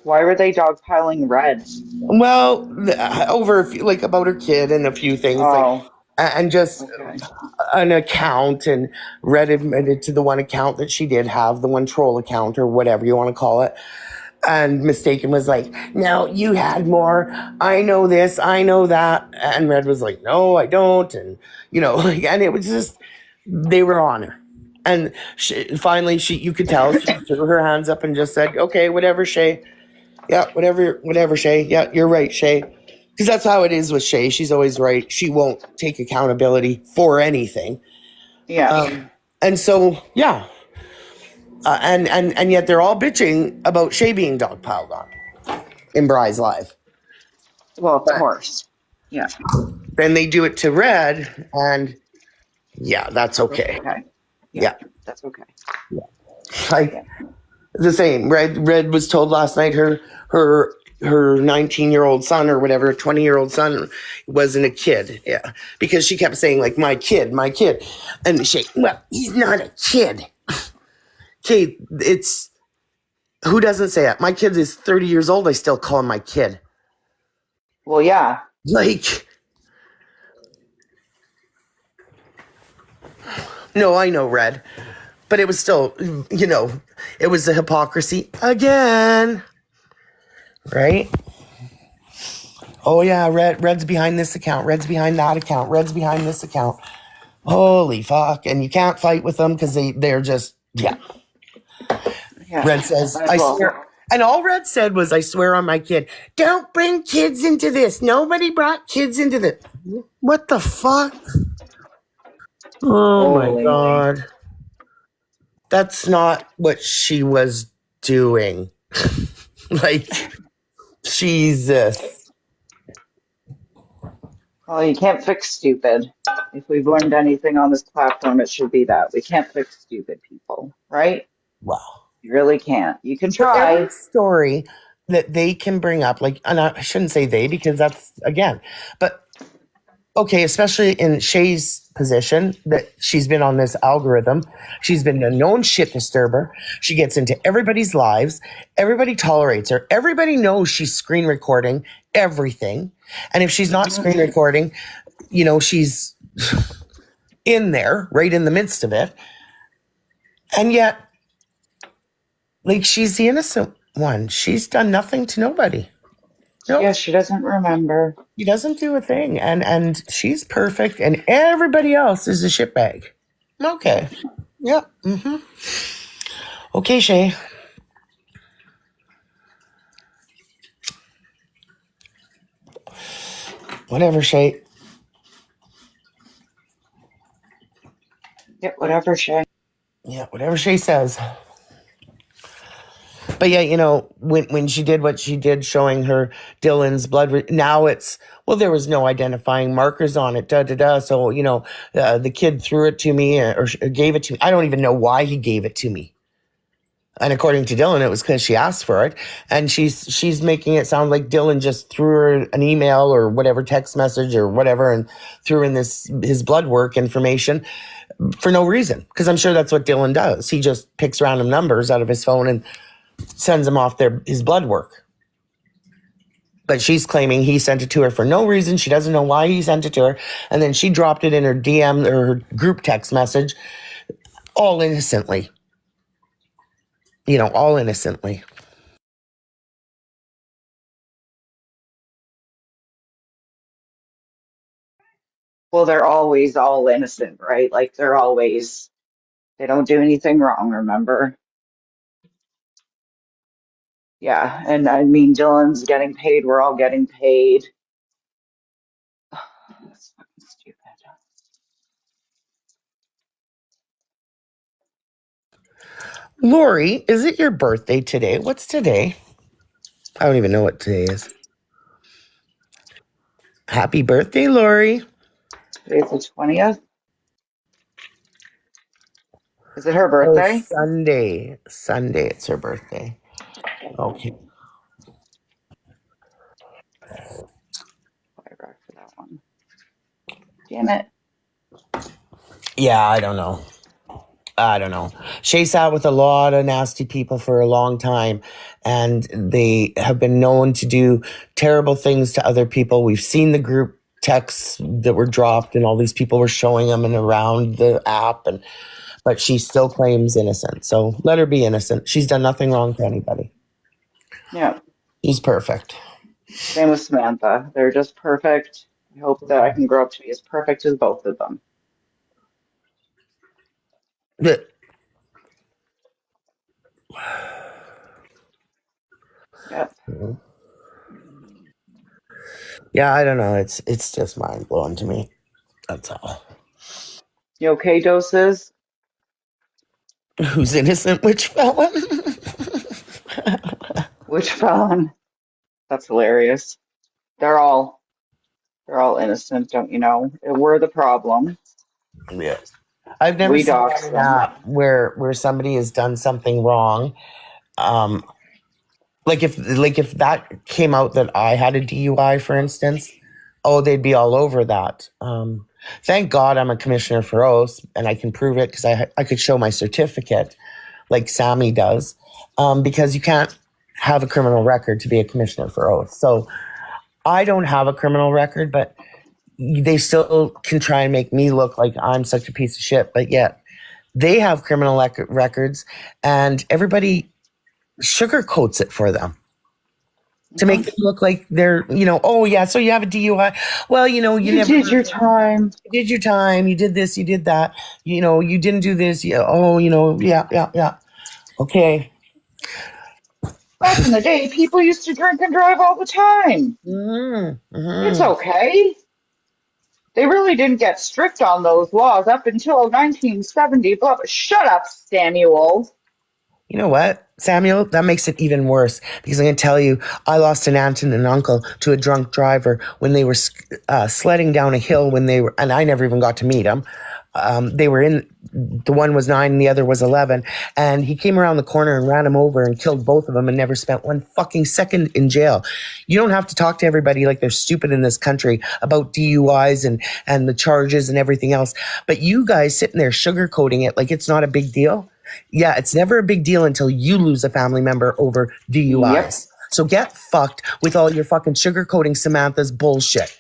Speaker 1: Why were they dogpiling Red?
Speaker 2: Well, over like about her kid and a few things like,
Speaker 1: Oh,
Speaker 2: and just
Speaker 1: okay.
Speaker 2: an account, and Red admitted to the one account that she did have, the one troll account or whatever you want to call it. And Mistaken was like, no, you had more. I know this, I know that. And Red was like, no, I don't. And, and it was just, they were on her. And finally, you could tell, she threw her hands up and just said, okay, whatever, Shay. Yeah, whatever, Shay. Yeah, you're right, Shay. Because that's how it is with Shay. She's always right. She won't take accountability for anything.
Speaker 1: Yeah.
Speaker 2: And so, yeah. And yet they're all bitching about Shay being dogpiled on in Bry's live.
Speaker 1: Well, of course. Yeah.
Speaker 2: Then they do it to Red, and yeah, that's okay.
Speaker 1: Okay.
Speaker 2: Yeah.
Speaker 1: That's okay.
Speaker 2: Yeah. Like the same. Red was told last night her 19-year-old son or whatever, 20-year-old son wasn't a kid. Yeah. Because she kept saying, like, my kid. And Shay, well, he's not a kid. Okay, it's, who doesn't say that? My kid is 30 years old. I still call him my kid.
Speaker 1: Well, yeah.
Speaker 2: Like, no, I know, Red. But it was still, it was the hypocrisy again. Right? Oh, yeah, Red's behind this account. Red's behind that account. Red's behind this account. Holy fuck. And you can't fight with them because they're just, yeah. Red says, I swear. And all Red said was, I swear on my kid, don't bring kids into this. Nobody brought kids into this. What the fuck? Oh, my God. That's not what she was doing. Like, Jesus.
Speaker 1: Well, you can't fix stupid. If we've learned anything on this platform, it should be that. We can't fix stupid people, right?
Speaker 2: Wow.
Speaker 1: You really can't. You can
Speaker 2: For
Speaker 1: try.
Speaker 2: every story that they can bring up, like, and I shouldn't say they because that's, again, but okay, especially in Shay's position, that she's been on this algorithm. She's been a known shit disturber. She gets into everybody's lives. Everybody tolerates her. Everybody knows she's screen recording everything. And if she's not screen recording, she's in there, right in the midst of it. And yet, like, she's the innocent one. She's done nothing to nobody.
Speaker 1: Nope. Yeah, she doesn't remember.
Speaker 2: She doesn't do a thing. And she's perfect. And everybody else is a shitbag. Okay. Yep. Mm-hmm. Okay, Shay. Whatever, Shay.
Speaker 1: Yep, whatever, Shay.
Speaker 2: Yeah, whatever Shay says. But yeah, when she did what she did, showing her Dylan's blood, now it's, well, there was no identifying markers on it, So, the kid threw it to me or gave it to me. I don't even know why he gave it to me. And according to Dylan, it was because she asked for it. And she's making it sound like Dylan just threw her an email or whatever, text message or whatever, and threw in his blood work information for no reason. Because I'm sure that's what Dylan does. He just picks random numbers out of his phone and sends them off his blood work. But she's claiming he sent it to her for no reason. She doesn't know why he sent it to her. And then she dropped it in her DM or her group text message, all innocently. All innocently.
Speaker 1: Well, they're always all innocent, right? Like they don't do anything wrong, remember? Yeah, and I mean, Dylan's getting paid. We're all getting paid. That's fucking stupid.
Speaker 2: Lori, is it your birthday today? What's today? I don't even know what today is. Happy birthday, Lori.
Speaker 1: Today's the 20th. Is it her birthday?
Speaker 2: Oh, Sunday, it's her birthday. Okay.
Speaker 1: For that one. Damn it.
Speaker 2: Yeah, I don't know. Shay sat with a lot of nasty people for a long time, and they have been known to do terrible things to other people. We've seen the group texts that were dropped, and all these people were showing them and around the app, but she still claims innocent. So let her be innocent. She's done nothing wrong to anybody.
Speaker 1: Yeah.
Speaker 2: She's perfect.
Speaker 1: Same with Samantha. They're just perfect. I hope that I can grow up to be as perfect as both of them.
Speaker 2: But
Speaker 1: Yep.
Speaker 2: yeah, I don't know. It's just mind blowing to me. That's all.
Speaker 1: You okay, Doses?
Speaker 2: Who's innocent? Which fella?
Speaker 1: Which felon? That's hilarious. They're all they're all innocent, don't you know? We're the problem.
Speaker 2: Yeah. I've never
Speaker 1: We
Speaker 2: seen on
Speaker 1: dox
Speaker 2: an
Speaker 1: them.
Speaker 2: app where somebody has done something wrong. Um, like if that came out that I had a DUI, for instance, oh, they'd be all over that. Thank God I'm a commissioner for oaths and I can prove it because I could show my certificate like Sammy does, because you can't have a criminal record to be a commissioner for oaths. So I don't have a criminal record, but they still can try and make me look like I'm such a piece of shit. But yet they have criminal records, and everybody sugarcoats it for them to make
Speaker 1: Mhm.
Speaker 2: them look like they're, oh yeah, so you have a DUI. Well, you
Speaker 1: You
Speaker 2: never
Speaker 1: did your time.
Speaker 2: you did your time, you did this, you did that, you didn't do this. Yeah, oh, yeah, yeah, yeah. Okay.
Speaker 1: Back in the day, people used to drink and drive all the time. It's
Speaker 2: Mm-hmm.
Speaker 1: okay. They really didn't get strict on those laws up until 1970. Blah, blah. Shut up, Samuel.
Speaker 2: You know what, Samuel? That makes it even worse because I'm going to tell you, I lost an aunt and an uncle to a drunk driver when they were sledding down a hill and I never even got to meet them. They were the one was 9 and the other was 11. And he came around the corner and ran him over and killed both of them and never spent one fucking second in jail. You don't have to talk to everybody like they're stupid in this country about DUIs and the charges and everything else. But you guys sitting there sugarcoating it like it's not a big deal. Yeah, it's never a big deal until you lose a family member over
Speaker 1: Yep,
Speaker 2: DUIs. So get fucked with all your fucking sugarcoating Samantha's bullshit.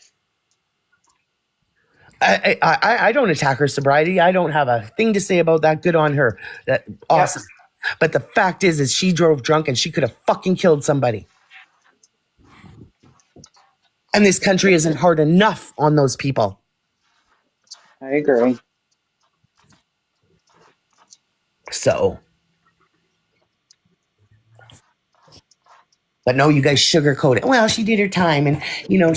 Speaker 2: I don't attack her sobriety. I don't have a thing to say about that. Good on her. That
Speaker 1: yep.
Speaker 2: awesome. But the fact is she drove drunk and she could have fucking killed somebody. And this country isn't hard enough on those people.
Speaker 1: I agree.
Speaker 2: So, but no, you guys sugarcoat it. Well, she did her time and,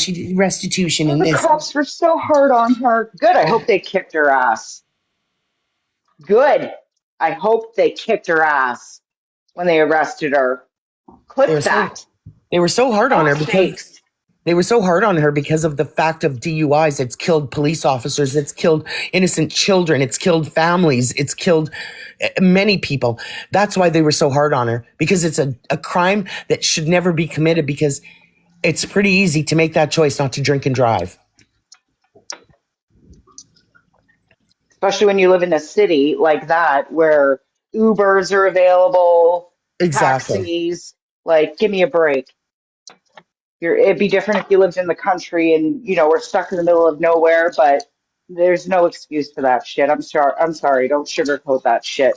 Speaker 2: she did restitution
Speaker 1: Oh,
Speaker 2: and
Speaker 1: the
Speaker 2: this.
Speaker 1: cops were so hard on her. Good. I hope they kicked her ass. Good. I hope they kicked her ass when they arrested her.
Speaker 2: They were
Speaker 1: Clip
Speaker 2: so
Speaker 1: that.
Speaker 2: they were so hard on her
Speaker 1: Fuck's
Speaker 2: because
Speaker 1: sakes.
Speaker 2: They were so hard on her because of the fact of DUIs. It's killed police officers. It's killed innocent children. It's killed families. It's killed many people. That's why they were so hard on her, because it's a crime that should never be committed, because it's pretty easy to make that choice not to drink and drive.
Speaker 1: Especially when you live in a city like that where Ubers are available,
Speaker 2: Exactly.
Speaker 1: taxis. Like, give me a break. It'd be different if you lived in the country and, we're stuck in the middle of nowhere, but there's no excuse for that shit. I'm sorry. I'm sorry. Don't sugarcoat that shit.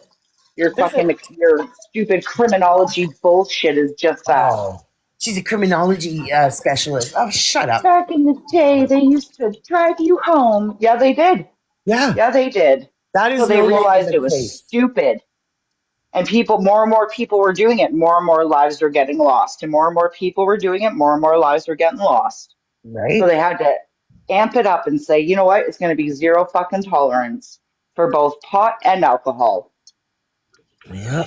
Speaker 1: Your stupid criminology bullshit is just that.
Speaker 2: Oh, she's a criminology specialist. Oh, shut up.
Speaker 1: Back in the day, they used to drive you home. Yeah, they did.
Speaker 2: Yeah,
Speaker 1: Yeah, they did.
Speaker 2: that
Speaker 1: Till
Speaker 2: is
Speaker 1: they
Speaker 2: no longer
Speaker 1: realized
Speaker 2: the
Speaker 1: it was
Speaker 2: case,
Speaker 1: stupid. And more and more people were doing it. More and more lives were getting lost. And more people were doing it. More and more lives were getting lost. So
Speaker 2: right?
Speaker 1: they had to amp it up and say, you know what? It's going to be zero fucking tolerance for both pot and alcohol.
Speaker 2: Yeah.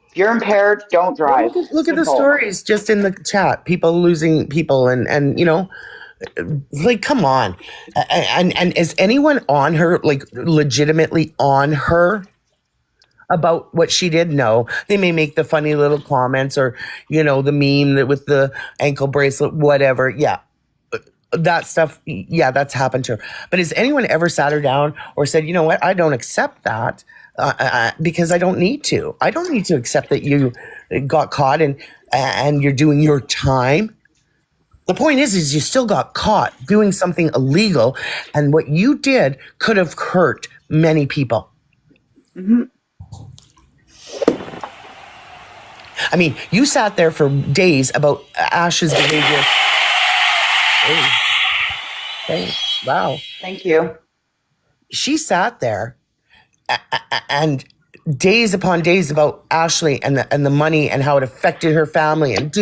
Speaker 1: If you're impaired, don't
Speaker 2: Well,
Speaker 1: drive.
Speaker 2: look at the
Speaker 1: Simple.
Speaker 2: stories just in the chat. People losing people, and like, come on. And is anyone on her, like, legitimately on her about what she did? No. They may make the funny little comments, or the meme that with the ankle bracelet, whatever. Yeah, that stuff. Yeah, that's happened to her. But has anyone ever sat her down or said, you know what, I don't accept that, because I don't need to. I don't need to accept that you got caught and you're doing your time. The point is you still got caught doing something illegal, and what you did could have hurt many people.
Speaker 1: Mm-hmm.
Speaker 2: I mean, you sat there for days about Ash's behavior. Hey, wow.
Speaker 1: Thank you.
Speaker 2: She sat there and days upon days about Ashley and the money and how it affected her family and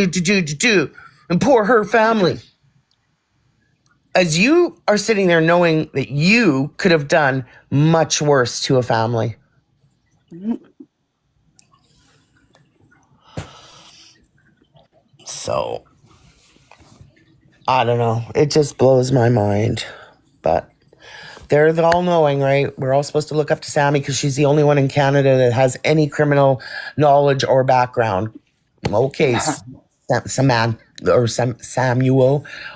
Speaker 2: and poor her family. As you are sitting there knowing that you could have done much worse to a family.
Speaker 1: Mm-hmm.
Speaker 2: So, I don't know. It just blows my mind. But they're the all-knowing, right? We're all supposed to look up to Sammy because she's the only one in Canada that has any criminal knowledge or background. Okay, Samuel,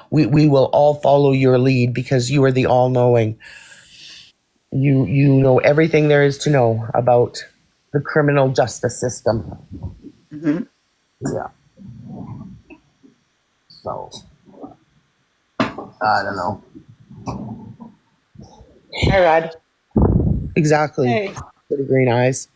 Speaker 2: we will all follow your lead because you are the all-knowing. You know everything there is to know about the criminal justice system.
Speaker 1: Mm-hmm.
Speaker 2: Yeah. So, I don't know.
Speaker 1: Hi, Rod.
Speaker 2: Exactly.
Speaker 3: Hey,
Speaker 2: Pretty green eyes.